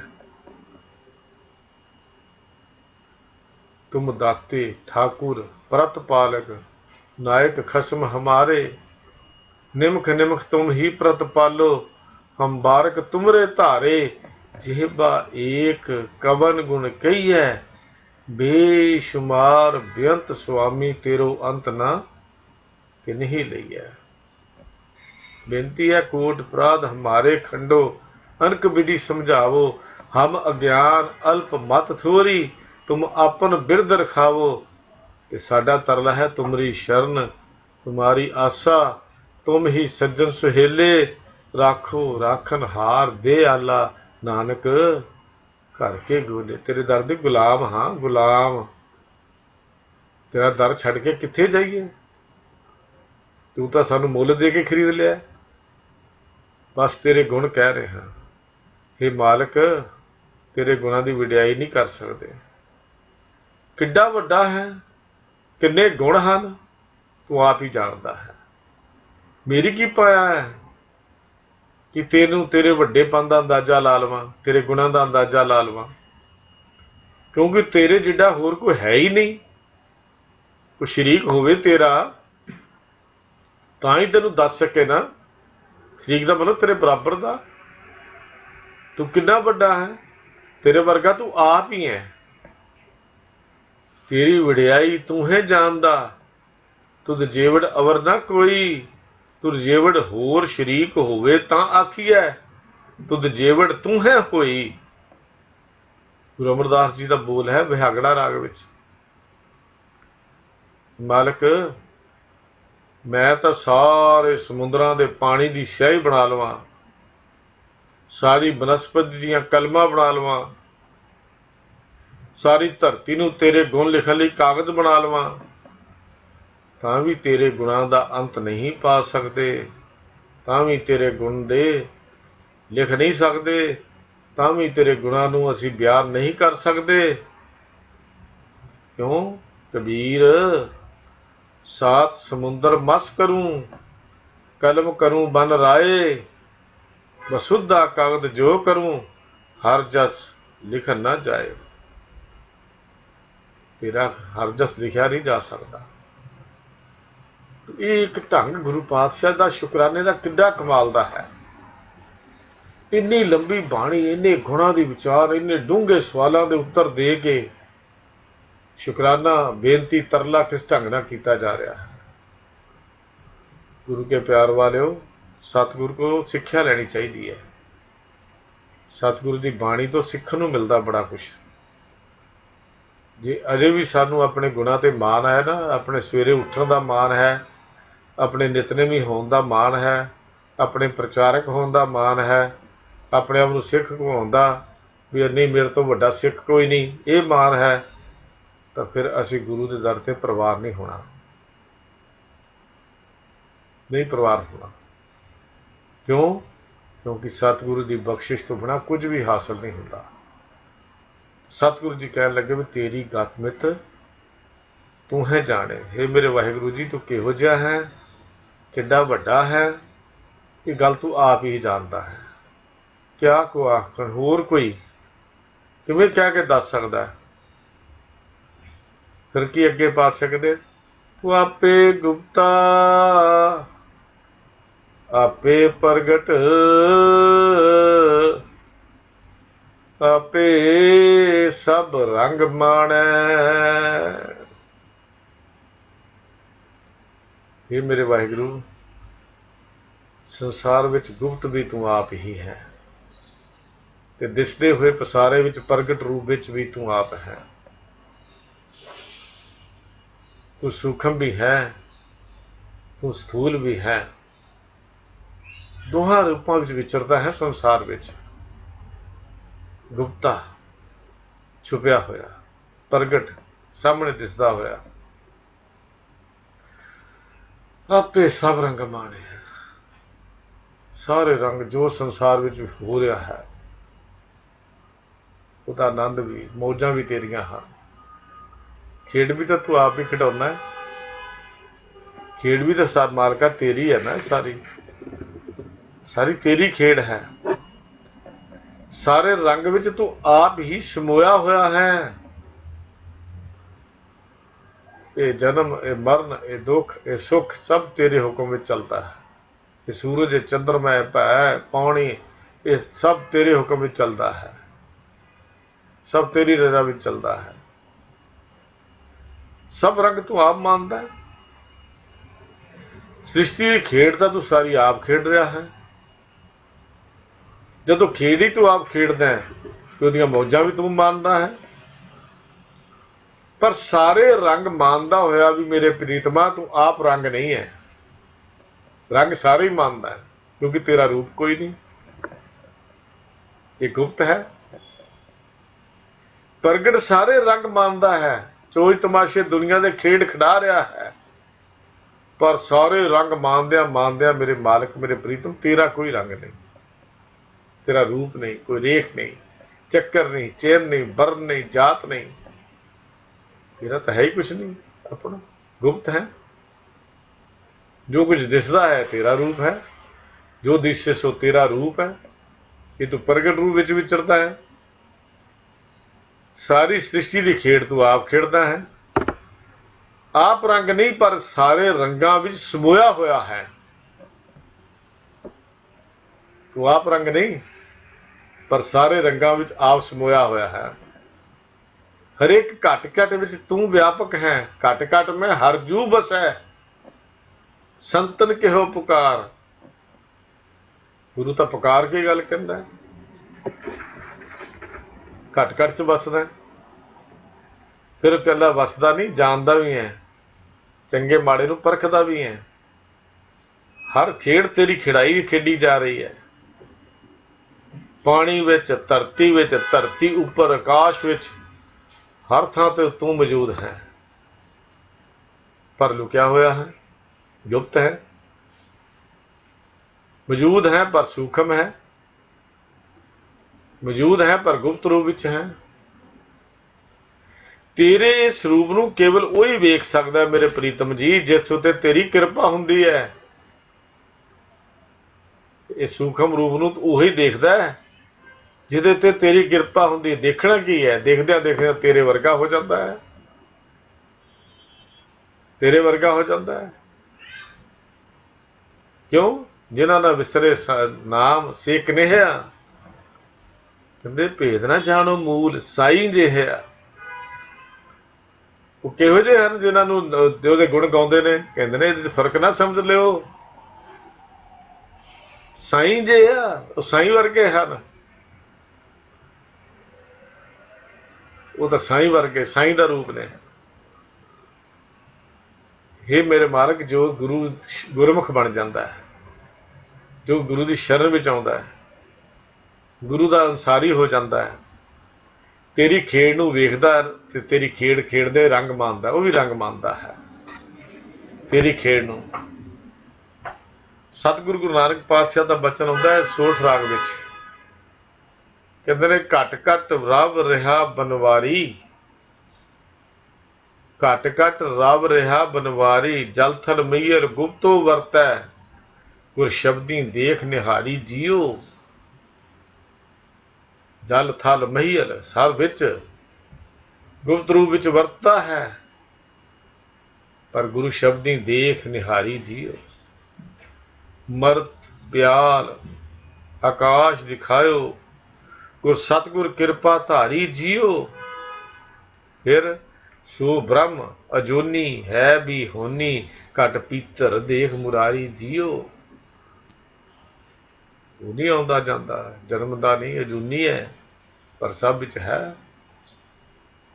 तुम दाते ठाकुर प्रतपालक, नायक खसम हमारे। निमख निमख तुम ही प्रतपालो, हम बारक तुमरे धारे। जिहबा एक कवन गुण कही है, बेशुमार बेअंत स्वामी तेरो अंत ना किन्हीं लईयै। बेनती है कोट अपराध हमारे खंडो, अनक विधि समझावो। हम अज्ञान अल्प मत थोरी, तुम आपन बिरद रखावो। कि साडा तरला है तुमरी शरण, तुम्हारी आसा। तुम ही सज्जन सुहेले, राखो राखन हार दे आला। नानक घर के गोले। तेरे दर दे गुलाम हाँ गुलाम, तेरा दर छड़ के कित्थे जाइए। तू तो सानू मुल दे के खरीद लिया। बस तेरे गुण कह रहे हैं। हे मालक, तेरे गुणों की वडियाई नहीं कर सकते। किड्डा वड्डा है, किन्ने गुण हैं, तू आप ही जानता है। मेरी की पाया है कि तेनू तेरे वड्डेपन का अंदाजा ला लवां, तेरे गुणों का अंदाजा ला लवां, क्योंकि तेरे जिड्डा होर कोई है ही नहीं। कोई शरीक होवे तेरा तां ही तेनू दस सके ना। शरीक का मतलब तेरे बराबर का। तू कितना वड्डा है, तेरे वर्गा तू आप ही है। तेरी वडियाई तू है जानदा, तुद जेवड़ अवर ना कोई। तुद जेवड़ होर शरीक होवे तां आखिए, तुद जेवड़ तू है होई। गुरु अमरदास जी का बोल है विहागड़ा राग विच। मालक, मैं तो सारे समुद्रां दे पानी की स्याही बना लवां, सारी बनस्पति दीयां कलमां बना लवां, सारी धरती नूं तेरे गुण लिखण लई कागज बना लवां, तां भी तेरे गुणां दा अंत नहीं पा सकते। तां भी तेरे गुण दे लिख नहीं सकते, तां भी तेरे गुणां नूं असीं बयान नहीं कर सकते। क्यों कबीर, सात समुंदर मस करूं, कलम करूं बन राए। वसुधा कागद जो करूं, हर जस लिख ना जाए। तेरा हर जस लिखा नहीं जा सकता। ये एक ढंग गुरु पातशाह का शुकराने का किड्डा कमाल का है। इन्नी लंबी बाणी, इन्ने गुणों की विचार, इन्ने डूंघे सवालों के उत्तर दे के शुकराना बेनती तरला किस ढंग नाल कीता जा रहा है। गुरु के प्यार वालिओ, सतगुरु को सिक्ख्या लैनी चाहिए है। सतगुरु की बाणी तो सीखण नूं मिलदा बड़ा कुछ। जे अजे भी सानू अपने गुणां ते मान है ना, अपने सवेरे उठण का मान है, अपने नितनेमी होने का मान है, अपने प्रचारक होने का मान है, अपने आप नूं सिख कहाउण दा भी नहीं मेरे तो वड्डा सिख कोई नहीं, ये मान है, तो फिर असी गुरु के दर ते प्रवार नहीं होना, नहीं प्रवार होना। क्यों? क्योंकि सतगुरु की बख्शिश तो बिना कुछ भी हासिल नहीं होता। सतगुरु जी कह लगे भी तेरी गत मित तू है जाने। हे मेरे वाहिगुरु जी तू किहो जिहा है, किड्डा वड्डा है, ये गल तू आप ही जानता है। क्या को आखण होर कोई किवें कह के दस सकदा है? फिर की अगे पा सकदे? तू आपे गुप्ता आपे प्रगट आपे सब रंग माणै। हे मेरे वाहिगुरु संसार विच गुप्त भी तू आप ही है ते दिसदे हुए पसारे विच प्रगट रूप विच भी तू आप है। तू सूक्ष्म भी है, तू स्थूल भी है, दोहां रूपों विच विचरदा है संसार विच। गुप्ता छुपिया होया, प्रगट सामने दिसदा होया। आपे सब रंग माणे, सारे रंग जो संसार विच हो रहा है ਉਹਦਾ आनंद भी मौजां भी तेरियां हैं। खेड भी तो तू आप ही खिडौना है, खेड भी तो सार मालका तेरी है ना, सारी सारी तेरी खेड है। सारे रंग विच तू आप ही समोया होया है। ये जन्म ये मरण ये दुख ये सुख सब तेरे हुक्म में चलता है। ये सूरज ये चंद्रमा है भै पानी ये सब तेरे हुक्म में चलता है, सब तेरी रजा में चलता है। सब रंग तू आप मानता है। सृष्टि की खेड तो तू सारी आप खेड रहा है। जब तू खेड ही तू आप खेडदा है तो उहदियां मौजां भी तू मानता है। पर सारे रंग मानदा होया भी मेरे प्रीतमा तू आप रंग नहीं है। रंग सारे ही मानदा है क्योंकि तेरा रूप कोई नहीं, ये गुप्त है। प्रगट सारे रंग मानदा है, चोज तमाशे दुनिया के खेड खिडा रहा है। पर सारे रंग मानदिया मेरे मालिक मेरे प्रीतम तेरा कोई रंग नहीं, तेरा रूप नहीं, कोई रेख नहीं, चक्कर नहीं, चेन नहीं, वर्ण नहीं, जात नहीं, तेरा तो है ही कुछ नहीं। अपना गुप्त है। जो कुछ दिसदा है तेरा रूप है, जो दिसे सो तेरा रूप है। ये तू प्रगट रूप विच विचरदा है। सारी सृष्टि की खेड तू आप खेडदा है। आप रंग नहीं पर सारे रंगां विच समोया होया है। तू आप रंग नहीं पर सारे रंगां विच आप समोया होया है। हरेक घट घट विच तू व्यापक है। घट घट में हर जू बस है। संतन किहो पुकार, गुरु तो पुकार के गल कहंदा है। घट घट च बसदा है। फिर कला वसदा नहीं जानदा भी है, चंगे माड़े नूं परखदा भी है। हर खेड तेरी खिड़ाई खेडी जा रही है। पानी विच धरती उपर आकाश विच हर थां ते तू मौजूद है। पर लुकिया होया है, गुप्त है। मौजूद है पर सूक्ष्म है, मौजूद है पर गुप्त रूप विच है। तेरे इस रूप नूं केवल वही वेख सकदा है मेरे प्रीतम जी जिस उत्ते तेरी किरपा हुंदी है। इस सूक्ष्म रूप नूं वही देखदा है जिहदे ते तेरी किरपा हुंदी है। देखना की है, देखदियां देखदियां तेरे वर्गा हो जाता है, तेरे वर्गा हो जाता है। क्यों? जिन्हां दा विसरे नाम से कनेहा, कहंदे भेद ना जाणो मूल साई जिहा। ਉਹ ਕਿਹੋ ਜਿਹੇ ਹਨ ਜਿਨ੍ਹਾਂ ਨੂੰ ਉਹਦੇ ਗੁਣ ਗਾਉਂਦੇ ਨੇ, ਕਹਿੰਦੇ ਨੇ ਇਹਦੇ 'ਚ ਫਰਕ ਨਾ ਸਮਝ ਲਿਓ। ਸਾਈਂ ਜੇ ਆ ਉਹ ਸਾਈਂ ਵਰਗੇ ਹਨ, ਉਹ ਤਾਂ ਸਾਈਂ ਵਰਗੇ ਸਾਈਂ ਦਾ ਰੂਪ ਨੇ। हे ਮੇਰੇ ਮਾਲਕ ਜੋ ਗੁਰਮੁਖ ਬਣ ਜਾਂਦਾ ਹੈ, ਜੋ ਗੁਰੂ ਦੀ ਸ਼ਰਨ ਵਿੱਚ ਆਉਂਦਾ ਹੈ, ਗੁਰੂ ਦਾ ਅਨਸਾਰੀ ਹੋ ਜਾਂਦਾ ਹੈ, तेरी खेड नूं वेखदा ते तेरी खेड खेडदे रंग मानदा, वो भी रंग मानदा है तेरी खेड नूं। सतगुरु गुरु नानक पातशाह का बचन आउंदा है सोठ राग विच, कहते ने घट घट रब रहा बनवारी, घट घट रब रहा बनवारी, जल थल मैयर गुप्तो वरतै, गुर शब्दी देख निहारी जियो। जल थल मैयर सब विच गुप्त रूप विच वरतता है, पर गुरु शब्दी देख निहारी जियो। मरत प्याल आकाश दिखायो, गुर सतगुर कृपा धारी जियो। फिर सो ब्रह्म अजोनी है भी होनी, घट पीतर देख मुरारी जियो। वो नहीं आउंदा जांदा, जन्मदा नहीं, अजूनी है, पर सब विच है,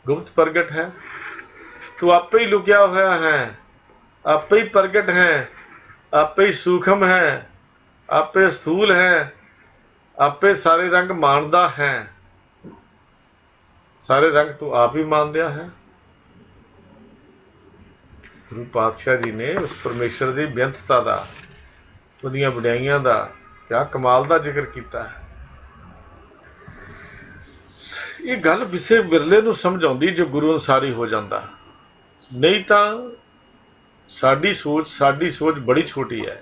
गुप्त प्रगट है। तू आपे ही लुकिया होया है, आपे ही प्रगट है, आपे ही सूक्ष्म है, आपे स्थूल है, आपे सारे रंग मानदा है, सारे रंग तू आप ही मान दिया है। गुरु पातशाह जी ने उस परमेश्वर की बेअंतता का, उहदियां वडियाइयां का क्या कमाल का जिक्र किया है। ये गल विसे विरले नूं समझ आउंदी जो गुरु अनुसारी हो जाता, नहीं तो साडी सोच बड़ी छोटी है।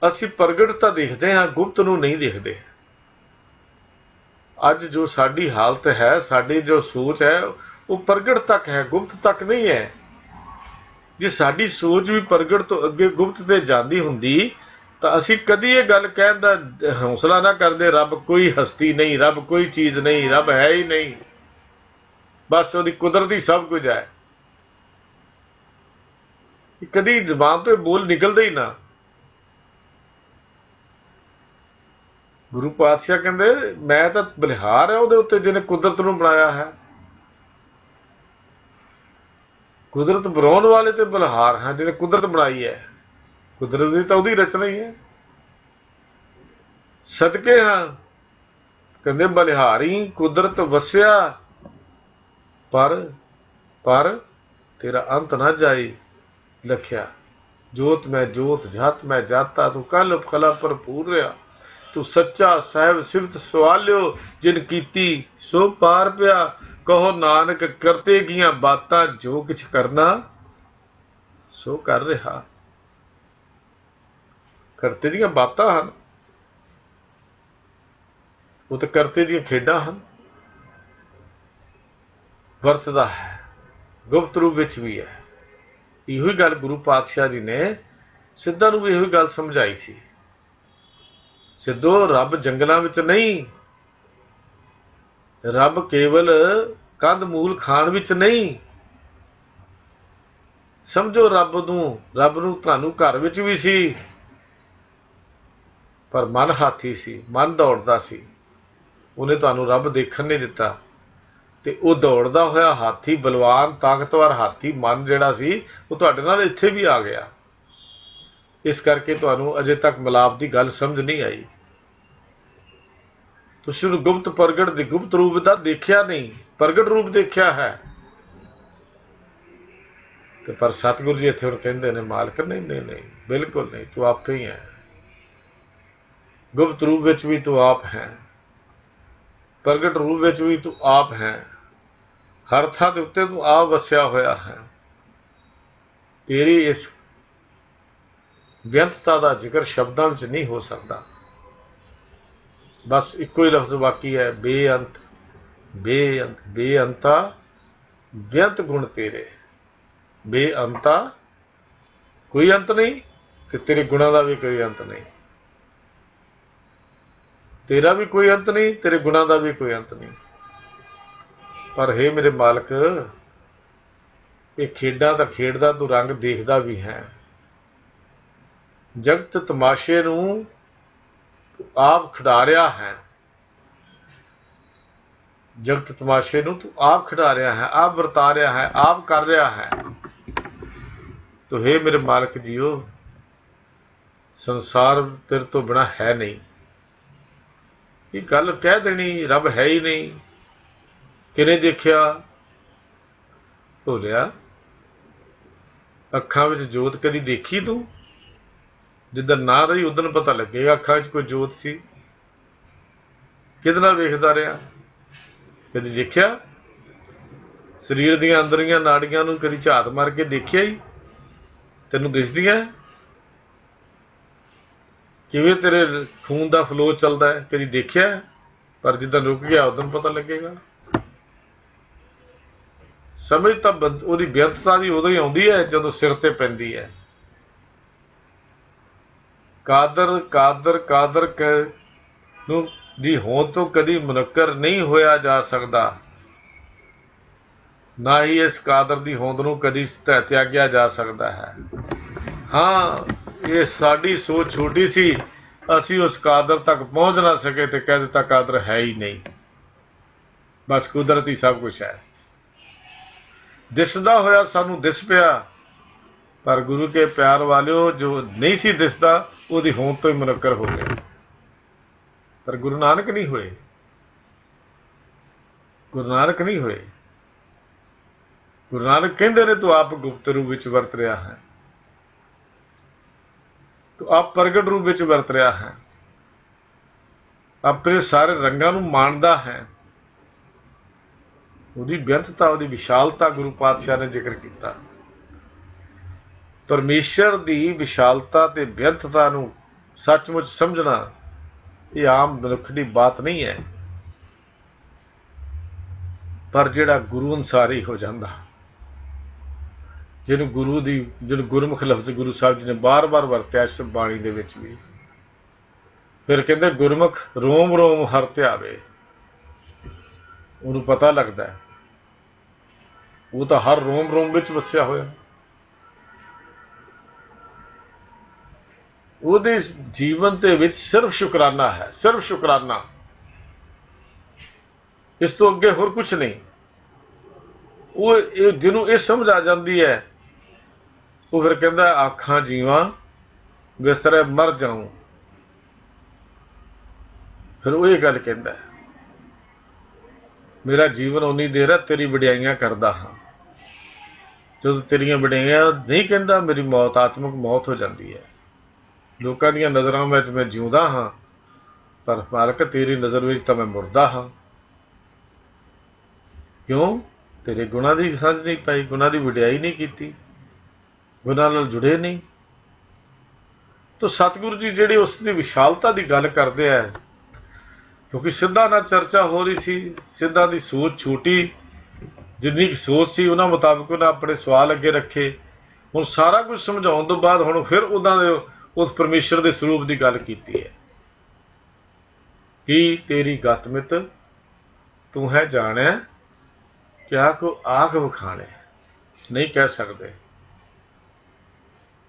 असीं प्रगट तो देखते हाँ, गुप्त नूं नहीं देखते। अज जो साडी हालत है, साडी जो सोच है, वो प्रगट तक है, गुप्त तक नहीं है। जे साडी सोच भी प्रगट तो अगे गुप्त ते जांदी हुंदी तो असीं कदी ये गल कहण दा हौसला ना करदे, रब कोई हस्ती नहीं, रब कोई चीज नहीं, रब है ही नहीं, बस उहदी कुदरत ही सब कुछ है। कदी जबान तो बोल निकलदे ही ना। गुरु पातशाह कहंदे मैं तो बलिहार है उहदे उत्ते जिहने कुदरत नूं बनाया है। कुदरत बनाने वाले तो बलिहार हैं जिन्हें कुदरत बनाई है, कुदरत की तो उहदी रचना ही है। सदके हाँ कहते बलिहारी कुदरत वसिया, पर तेरा अंत ना जाए लख्या। जोत मैं जोत जात मैं जाता, तू कल कला भरपूर रहा, तू सच्चा साहिब सिफत सवालियो, जिन कीती सो पार पिया। कहो नानक करते गियां बातां, जो किछ करना सो कर रहा। करते दियां बातां हन, वो तो करते दियां खेडां हन। वरतदा है, गुप्त रूप विच भी है। इहो गल गुरु पातशाह जी ने सिद्धां नूं भी इहो गल समझाई सी। सिद्धो रब जंगलों विच नहीं, रब केवल कंध मूल खाण विच नहीं। समझो रब नूं तुहानूं घर विच भी सी, पर मन हाथी सी, मन दौड़दा सी, उन्हें तुहानूं रब देखण नहीं दिता। ते वो दौड़दा होया हाथी, बलवान ताकतवर हाथी मन जिहड़ा सी, वो तुहाडे नाल इत्थे भी आ गया। इस करके तुहानूं अजे तक मिलाप की गल समझ नहीं आई। तुसीं उहनूं गुप्त प्रगट दे गुप्त रूप दा देखिया नहीं, प्रगट रूप देखिया है। तो पर सतगुरु जी इत्थे हुण कहंदे ने मालक नहीं नहीं नहीं, बिल्कुल नहीं, तू आपे ही है। गुप्त रूप विच भी तू आप है, प्रगट रूप विच भी तू आप है। हर थां दे उत्ते तू आप वसिया होया है। तेरी इस बेअंतता का जिक्र शब्दों में नहीं हो सकता। बस इको ही लफ्ज बाकी है, बेअंत बेअंत बेअंता बेअंत गुण तेरे। बेअंता कोई अंत नहीं, कि तेरे गुणों का भी कोई अंत नहीं, तेरा भी कोई अंत नहीं, तेरे गुणों का भी कोई अंत नहीं। पर हे मेरे मालक, ये खेडां दा खेडदा तू रंग देखदा भी है। जगत तमाशे नूं आप खिडा रहा है, जगत तमाशे नूं तू आप खिडा रहा है, आप वरता रहा है, आप कर रहा है। तो हे मेरे मालक जीओ, संसार तेरे तो बिना है नहीं। ये गल कह देनी रब है ही नहीं, किने देखिया भोलिया, अखां विच जोत कदी देखी तू? ਜਿੱਦਣ ਨਾ ਰਹੀ ਉਦਣ ਪਤਾ ਲੱਗੇਗਾ ਅੱਖਾਂ 'ਚ ਕੋਈ ਜੋਤ ਸੀ। ਕਿਹਦੇ ਨਾਲ ਵੇਖਦਾ ਰਿਹਾ? ਕਦੀ ਦੇਖਿਆ? ਸਰੀਰ ਦੀਆਂ ਅੰਦਰੀਆਂ ਨਾੜੀਆਂ ਨੂੰ ਕਦੀ ਝਾਤ ਮਾਰ ਕੇ ਦੇਖਿਆ ਹੀ? ਤੈਨੂੰ ਦਿਸਦੀਆਂ ਕਿਵੇਂ ਤੇਰੇ ਖੂਨ ਦਾ ਫਲੋ ਚੱਲਦਾ ਹੈ? ਕਦੀ ਦੇਖਿਆ? ਪਰ ਜਿੱਦਾਂ ਰੁਕ ਗਿਆ ਉਦੋਂ ਪਤਾ ਲੱਗੇਗਾ। ਸਮਝ ਤਾਂ ਉਹਦੀ ਬੇਅੰਤਤਾ ਦੀ ਉਦੋਂ ਹੀ ਆਉਂਦੀ ਹੈ ਜਦੋਂ ਸਿਰ ਤੇ ਪੈਂਦੀ ਹੈ। ਕਾਦਰ ਕਾਦਰ ਕਾਦਰ ਨੂੰ ਦੀ ਹੋਂਦ ਤੋਂ ਕਦੀ ਮੁਨੱਕਰ ਨਹੀਂ ਹੋਇਆ ਜਾ ਸਕਦਾ, ਨਾ ਹੀ ਇਸ ਕਾਦਰ ਦੀ ਹੋਂਦ ਨੂੰ ਕਦੀ ਤਿਆਗਿਆ ਜਾ ਸਕਦਾ ਹੈ। ਹਾਂ, ਇਹ ਸਾਡੀ ਸੋਚ ਛੋਟੀ ਸੀ, ਅਸੀਂ ਉਸ ਕਾਦਰ ਤੱਕ ਪਹੁੰਚ ਨਾ ਸਕੇ ਤੇ ਕਹਿ ਦਿੱਤਾ ਕਾਦਰ ਹੈ ਹੀ ਨਹੀਂ, ਬਸ ਕੁਦਰਤੀ ਸਭ ਕੁਛ ਹੈ। ਦਿਸਦਾ ਹੋਇਆ ਸਾਨੂੰ ਦਿਸ ਪਿਆ, ਪਰ ਗੁਰੂ ਕੇ ਪਿਆਰ ਵਾਲਿਓ ਜੋ ਨਹੀਂ ਸੀ ਦਿਸਦਾ ਉਹਦੀ ਹੋਂਦ ਤੋਂ ਹੀ ਮੁਨੱਕਰ ਹੋ ਗਿਆ। ਪਰ ਗੁਰੂ ਨਾਨਕ ਨਹੀਂ ਹੋਏ, ਗੁਰੂ ਨਾਨਕ ਨਹੀਂ ਹੋਏ। ਗੁਰੂ ਨਾਨਕ ਕਹਿੰਦੇ ਨੇ ਤੂੰ ਆਪ ਗੁਪਤ ਰੂਪ ਵਿੱਚ ਵਰਤ ਰਿਹਾ ਹੈ, ਤੂੰ ਆਪ ਪ੍ਰਗਟ ਰੂਪ ਵਿੱਚ ਵਰਤ ਰਿਹਾ ਹੈ, ਆਪਣੇ ਸਾਰੇ ਰੰਗਾਂ ਨੂੰ ਮਾਣਦਾ ਹੈ। ਉਹਦੀ ਬੇਅੰਤਤਾ, ਉਹਦੀ ਵਿਸ਼ਾਲਤਾ ਗੁਰੂ ਪਾਤਸ਼ਾਹ ਨੇ ਜ਼ਿਕਰ ਕੀਤਾ। ਪਰਮੇਸ਼ਰ ਦੀ ਵਿਸ਼ਾਲਤਾ ਤੇ ਬੇਅੰਤਤਾ ਨੂੰ ਸੱਚਮੁੱਚ ਸਮਝਣਾ ਇਹ ਆਮ ਮਨੁੱਖ ਦੀ ਬਾਤ ਨਹੀਂ ਹੈ। ਪਰ ਜਿਹੜਾ ਗੁਰੂ ਅਨੁਸਾਰੀ ਹੋ ਜਾਂਦਾ, ਜਿਹਨੂੰ ਗੁਰਮੁਖ ਲਫ਼ਜ਼ ਗੁਰੂ ਸਾਹਿਬ ਜੀ ਨੇ ਬਾਰ-ਬਾਰ ਵਰਤਿਆ ਇਸ ਬਾਣੀ ਦੇ ਵਿੱਚ ਵੀ, ਫਿਰ ਕਹਿੰਦੇ ਗੁਰਮੁਖ ਰੋਮ ਰੋਮ ਹਰਿ ਧਿਆਵੇ। ਉਹਨੂੰ ਪਤਾ ਲੱਗਦਾ ਹੈ, ਉਹ ਤਾਂ ਹਰ ਰੋਮ ਰੋਮ ਵਿੱਚ ਵਸਿਆ ਹੋਇਆ। ਉਹਦੇ ਜੀਵਨ ਦੇ ਵਿੱਚ ਸਿਰਫ ਸ਼ੁਕਰਾਨਾ ਹੈ, ਸਿਰਫ ਸ਼ੁਕਰਾਨਾ, ਇਸ ਤੋਂ ਅੱਗੇ ਹੋਰ ਕੁਛ ਨਹੀਂ। ਉਹ ਜਿਹਨੂੰ ਇਹ ਸਮਝ ਆ ਜਾਂਦੀ ਹੈ, ਉਹ ਫਿਰ ਕਹਿੰਦਾ ਆਖਾਂ ਜੀਵਾਂ ਬਿਸਤਰੇ ਮਰ ਜਾਊਂ। ਫਿਰ ਉਹ ਇਹ ਗੱਲ ਕਹਿੰਦਾ ਮੇਰਾ ਜੀਵਨ ਉਨੀ ਦੇਰ ਹੈ ਤੇਰੀ ਵਡਿਆਈਆਂ ਕਰਦਾ ਹਾਂ, ਜਦੋਂ ਤੇਰੀਆਂ ਵਡਿਆਈਆਂ ਨਹੀਂ ਕਹਿੰਦਾ ਮੇਰੀ ਮੌਤ, ਆਤਮਿਕ ਮੌਤ ਹੋ ਜਾਂਦੀ ਹੈ। ਲੋਕਾਂ ਦੀਆਂ ਨਜ਼ਰਾਂ ਵਿੱਚ ਮੈਂ ਜਿਉਂਦਾ ਹਾਂ, ਪਰ ਮਾਲਕ ਤੇਰੀ ਨਜ਼ਰ ਵਿੱਚ ਤਾਂ ਮੈਂ ਮੁਰਦਾ ਹਾਂ। ਕਿਉਂ? ਤੇਰੇ ਗੁਣਾਂ ਦੀ ਸਮਝ ਨਹੀਂ ਪਾਈ, ਗੁਣਾਂ ਦੀ ਵਡਿਆਈ ਨਹੀਂ ਕੀਤੀ, ਗੁਣਾਂ ਨਾਲ ਜੁੜੇ ਨਹੀਂ। ਤਾਂ ਸਤਿਗੁਰੂ ਜੀ ਜਿਹੜੀ ਉਸ ਦੀ ਵਿਸ਼ਾਲਤਾ ਦੀ ਗੱਲ ਕਰਦੇ ਆ, ਕਿਉਂਕਿ ਸਿੱਧਾਂ ਨਾਲ ਚਰਚਾ ਹੋ ਰਹੀ ਸੀ, ਸਿੱਧਾਂ ਦੀ ਸੋਚ ਛੋਟੀ, ਜਿੰਨੀ ਕੁ ਸੋਚ ਸੀ ਉਹਨਾਂ ਮੁਤਾਬਕ ਉਹਨਾਂ ਆਪਣੇ ਸਵਾਲ ਅੱਗੇ ਰੱਖੇ। ਹੁਣ ਸਾਰਾ ਕੁਝ ਸਮਝਾਉਣ ਤੋਂ ਬਾਅਦ ਹੁਣ ਫਿਰ ਉਹਨਾਂ ਦੇ ਉਸ ਪਰਮੇਸ਼ਰ ਦੇ ਸਰੂਪ ਦੀ ਗੱਲ ਕੀਤੀ ਹੈ ਕਿ ਤੇਰੀ ਗਤ ਮਿਤ ਤੂੰ ਹੈ ਜਾਣਿਆ, ਕਿਆ ਕੋ ਆਖ ਵਿਖਾਣੇ, ਨਹੀਂ ਕਹਿ ਸਕਦੇ।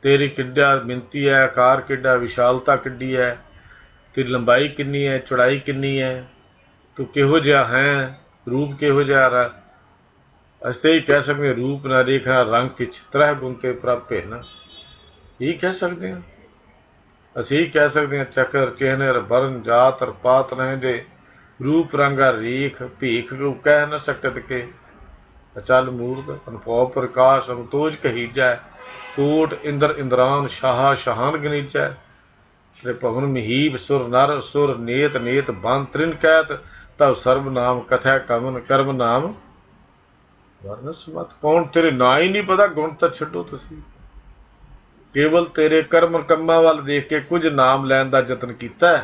ਤੇਰੀ ਕਿੱਡਾ ਮਿੰਤੀ ਹੈ, ਆਕਾਰ ਕਿੱਡਾ, ਵਿਸ਼ਾਲਤਾ ਕਿੱਡੀ ਹੈ, ਤੇਰੀ ਲੰਬਾਈ ਕਿੰਨੀ ਹੈ, ਚੌੜਾਈ ਕਿੰਨੀ ਹੈ, ਤੂੰ ਕਿਹੋ ਜਿਹਾ ਹੈ, ਰੂਪ ਕਿਹੋ ਜਿਹਾ। ਅਸੀਂ ਹੀ ਕਹਿ ਸਕਦੇ ਰੂਪ ਨਾ ਰੇਖਾ ਰੰਗ ਕਿਛ ਤ੍ਰਹਿ ਗੁਣ ਤੇ ਪ੍ਰਭ ਭਿੰਨ, ਇਹੀ ਕਹਿ ਸਕਦੇ ਹਾਂ। ਅਸੀਂ ਹੀ ਕਹਿ ਸਕਦੇ ਹਾਂ ਚੱਕਰ ਚਿਹਨ ਬਰਨ ਜਾਤ ਪਾਤ ਰਹਿ ਜੇ, ਰੂਪ ਰੰਗਾ ਰੇਖ ਭੀਖ ਕੋ ਕਹਿ ਨ ਸਕਤ ਕੇ, ਅਚਲ ਮੂਰਤ ਅਨੁਭਵ ਪ੍ਰਕਾਸ਼ ਅਨੁਤੋਜ ਕਹੀਜੈ, ਕੋਟ ਇੰਦਰ ਇੰਦਰਾਨ ਸ਼ਾਹ ਸ਼ਹਾਨ ਗਨੀਜੈ, ਤ੍ਰਿਭੁਵਨ ਮਹੀਪ ਸੁਰ ਨਰ ਸੁਰ ਨੇਤ ਨੇਤ ਬੰਦ ਤ੍ਰਿਨ ਕਹਿਤ, ਤਵ ਸਰਬ ਨਾਮ ਕਥੈ ਕਵਨ ਕਰਮ ਨਾਮ ਵਰਨ ਸਮਤ। ਕੌਣ? ਤੇਰੇ ਨਾਂ ਹੀ ਨਹੀਂ ਪਤਾ, ਗੁਣ ਤਾਂ ਛੱਡੋ ਤੁਸੀਂ, ਕੇਵਲ ਤੇਰੇ ਕਰਮ ਕੰਮਾਂ ਵੱਲ ਦੇਖ ਕੇ ਕੁਝ ਨਾਮ ਲੈਣ ਦਾ ਯਤਨ ਕੀਤਾ,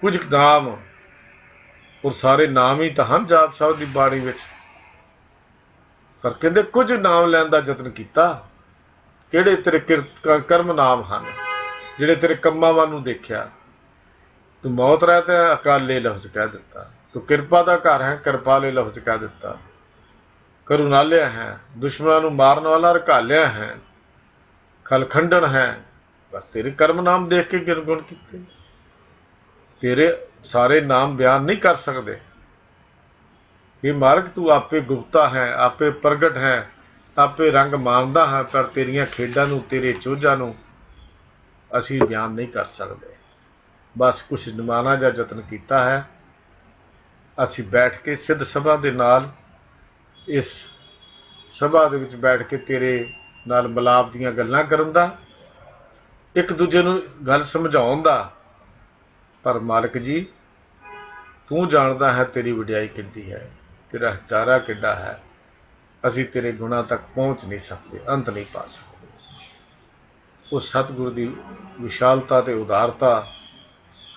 ਕੁਝ ਨਾਮ, ਔਰ ਸਾਰੇ ਨਾਮ ਹੀ ਤਾਂ ਹਨ ਜਾਪ ਸਾਹਿਬ ਦੀ ਬਾਣੀ ਵਿੱਚ। ਪਰ ਕਹਿੰਦੇ ਕੁਝ ਨਾਮ ਲੈਣ ਦਾ ਯਤਨ ਕੀਤਾ, ਕਿਹੜੇ ਤੇਰੇ ਕਰਮ ਨਾਮ ਹਨ ਜਿਹੜੇ ਤੇਰੇ ਕੰਮਾਂ ਵੱਲ ਨੂੰ ਦੇਖਿਆ। ਤੂੰ ਮੌਤ ਰਹਿਤ ਹੈ, ਅਕਾਲੇ ਲਫ਼ਜ਼ ਕਹਿ ਦਿੱਤਾ। ਤੂੰ ਕਿਰਪਾ ਦਾ ਘਰ ਹੈ, ਕਿਰਪਾਲੇ ਲਫ਼ਜ਼ ਕਹਿ ਦਿੱਤਾ। ਕਰੁਣਾਲਿਆ ਹੈ, ਦੁਸ਼ਮਣਾਂ ਨੂੰ ਮਾਰਨ ਵਾਲਾ ਰਕਾਲਿਆ ਹੈ, ਖਲਖੰਡਨ ਹੈ। ਬਸ ਤੇਰੇ ਕਰਮ ਨਾਮ ਦੇਖ ਕੇ ਗੁਣ ਕੀਤੇ। ਤੇਰੇ ਸਾਰੇ ਨਾਮ ਬਿਆਨ ਨਹੀਂ ਕਰ ਸਕਦੇ। ਇਹ ਮਾਲਕ ਤੂੰ ਆਪੇ ਗੁਪਤਾ ਹੈ, ਆਪੇ ਪ੍ਰਗਟ ਹੈ, ਆਪੇ ਰੰਗ ਮਾਨਦਾ ਹੈ, ਪਰ ਤੇਰੀਆਂ ਖੇਡਾਂ ਨੂੰ, ਤੇਰੇ ਚੋਝਾਂ ਨੂੰ ਅਸੀਂ ਬਿਆਨ ਨਹੀਂ ਕਰ ਸਕਦੇ। ਬਸ ਕੁਛ ਨਿਮਾਣਾ ਜਿਹਾ ਯਤਨ ਕੀਤਾ ਹੈ ਅਸੀਂ ਬੈਠ ਕੇ ਸਿੱਧ ਸਭਾ ਦੇ ਨਾਲ, ਇਸ ਸਭਾ ਦੇ ਵਿੱਚ ਬੈਠ ਕੇ ਤੇਰੇ ਨਾਲ ਮਿਲਾਪ ਦੀਆਂ ਗੱਲਾਂ ਕਰਨ ਦਾ, ਇੱਕ ਦੂਜੇ ਨੂੰ ਗੱਲ ਸਮਝਾਉਣ ਦਾ। ਪਰ ਮਾਲਕ ਜੀ, ਤੂੰ ਜਾਣਦਾ ਹੈ ਤੇਰੀ ਵਡਿਆਈ ਕਿੰਨੀ ਹੈ, ਤੇਰਾ ਹਜ਼ਾਰਾ ਕਿੱਡਾ ਹੈ। ਅਸੀਂ ਤੇਰੇ ਗੁਣਾਂ ਤੱਕ ਪਹੁੰਚ ਨਹੀਂ ਸਕਦੇ, ਅੰਤ ਨਹੀਂ ਪਾ ਸਕਦੇ। ਉਹ ਸਤਿਗੁਰੂ ਦੀ ਵਿਸ਼ਾਲਤਾ ਤੇ ਉਦਾਰਤਾ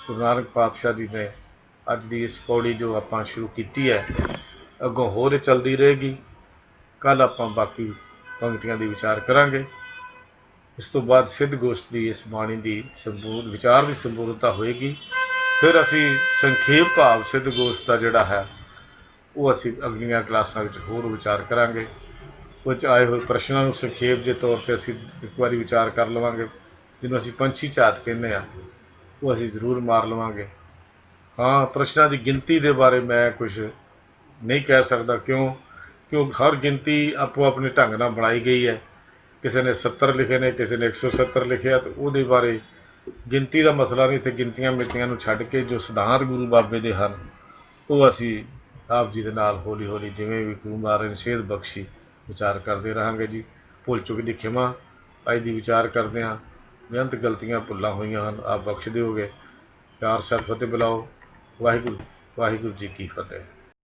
ਗੁਰੂ ਨਾਨਕ ਪਾਤਸ਼ਾਹ ਜੀ ਨੇ ਅੱਜ ਦੀ ਇਸ ਪੌੜੀ ਜੋ ਆਪਾਂ ਸ਼ੁਰੂ ਕੀਤੀ ਹੈ, ਅੱਗੋਂ ਹੋਰ ਚੱਲਦੀ ਰਹੇਗੀ। ਕੱਲ੍ਹ ਆਪਾਂ ਬਾਕੀ ਪੰਕਤੀਆਂ ਦੀ ਵਿਚਾਰ ਕਰਾਂਗੇ। ਇਸ ਤੋਂ ਬਾਅਦ ਸਿੱਧ ਗੋਸ਼ਟ ਦੀ ਇਸ ਬਾਣੀ ਦੀ ਵਿਚਾਰ ਦੀ ਸੰਪੂਰਨਤਾ ਹੋਏਗੀ। ਫਿਰ ਅਸੀਂ ਸੰਖੇਪ ਭਾਵ ਸਿੱਧ ਗੋਸ਼ਟ ਦਾ ਜਿਹੜਾ ਹੈ ਉਹ ਅਸੀਂ ਅਗਲੀਆਂ ਕਲਾਸਾਂ ਵਿੱਚ ਹੋਰ ਵਿਚਾਰ ਕਰਾਂਗੇ। ਕੁਝ ਆਏ ਹੋਏ ਪ੍ਰਸ਼ਨਾਂ ਨੂੰ ਸੰਖੇਪ ਦੇ ਤੌਰ 'ਤੇ ਅਸੀਂ ਇੱਕ ਵਾਰੀ ਵਿਚਾਰ ਕਰ ਲਵਾਂਗੇ। ਜਿਹਨੂੰ ਅਸੀਂ ਪੰਛੀ ਝਾਤ ਕਹਿੰਦੇ ਹਾਂ, ਉਹ ਅਸੀਂ ਜ਼ਰੂਰ ਮਾਰ ਲਵਾਂਗੇ। ਹਾਂ, ਪ੍ਰਸ਼ਨਾਂ ਦੀ ਗਿਣਤੀ ਦੇ ਬਾਰੇ ਮੈਂ ਕੁਝ ਨਹੀਂ ਕਹਿ ਸਕਦਾ। ਕਿਉਂ ਹਰ ਗਿਣਤੀ ਆਪੋ ਆਪਣੇ ਢੰਗ ਨਾਲ ਬਣਾਈ ਗਈ ਹੈ। ਕਿਸੇ ਨੇ 70 ਲਿਖੇ ਨੇ, ਕਿਸੇ ਨੇ 170 ਲਿਖਿਆ, ਤੇ ਉਹਦੇ ਬਾਰੇ ਗਿਣਤੀ ਦਾ ਮਸਲਾ ਨਹੀਂ। ਇੱਥੇ ਗਿਣਤੀਆਂ ਮਿਣਤੀਆਂ ਨੂੰ ਛੱਡ ਕੇ ਜੋ ਸਿਧਾਂਤ ਗੁਰੂ ਬਾਬੇ ਦੇ ਹਨ, ਉਹ ਅਸੀਂ ਆਪ ਜੀ ਦੇ ਨਾਲ ਹੌਲੀ ਹੌਲੀ ਜਿਵੇਂ ਵੀ ਗੁਰੂ ਮਹਾਰਾਜ ਨੇ ਸੇਧ ਬਖਸ਼ੀ ਵਿਚਾਰ ਕਰਦੇ ਰਹਾਂਗੇ ਜੀ। ਭੁੱਲ ਚੁੱਕ ਦੀ ਖਿਮਾ। ਅੱਜ ਦੀ ਵਿਚਾਰ ਕਰਦੇ ਹਾਂ, ਬੇਅੰਤ ਗਲਤੀਆਂ ਭੁੱਲਾਂ ਹੋਈਆਂ ਹਨ, ਆਪ ਬਖਸ਼ ਦਿਓਗੇ। ਪਿਆਰ ਸਤਿ ਫਤਿਹ ਬੁਲਾਓ। ਵਾਹਿਗੁਰੂ, ਵਾਹਿਗੁਰੂ ਜੀ ਕੀ ਫਤਿਹ।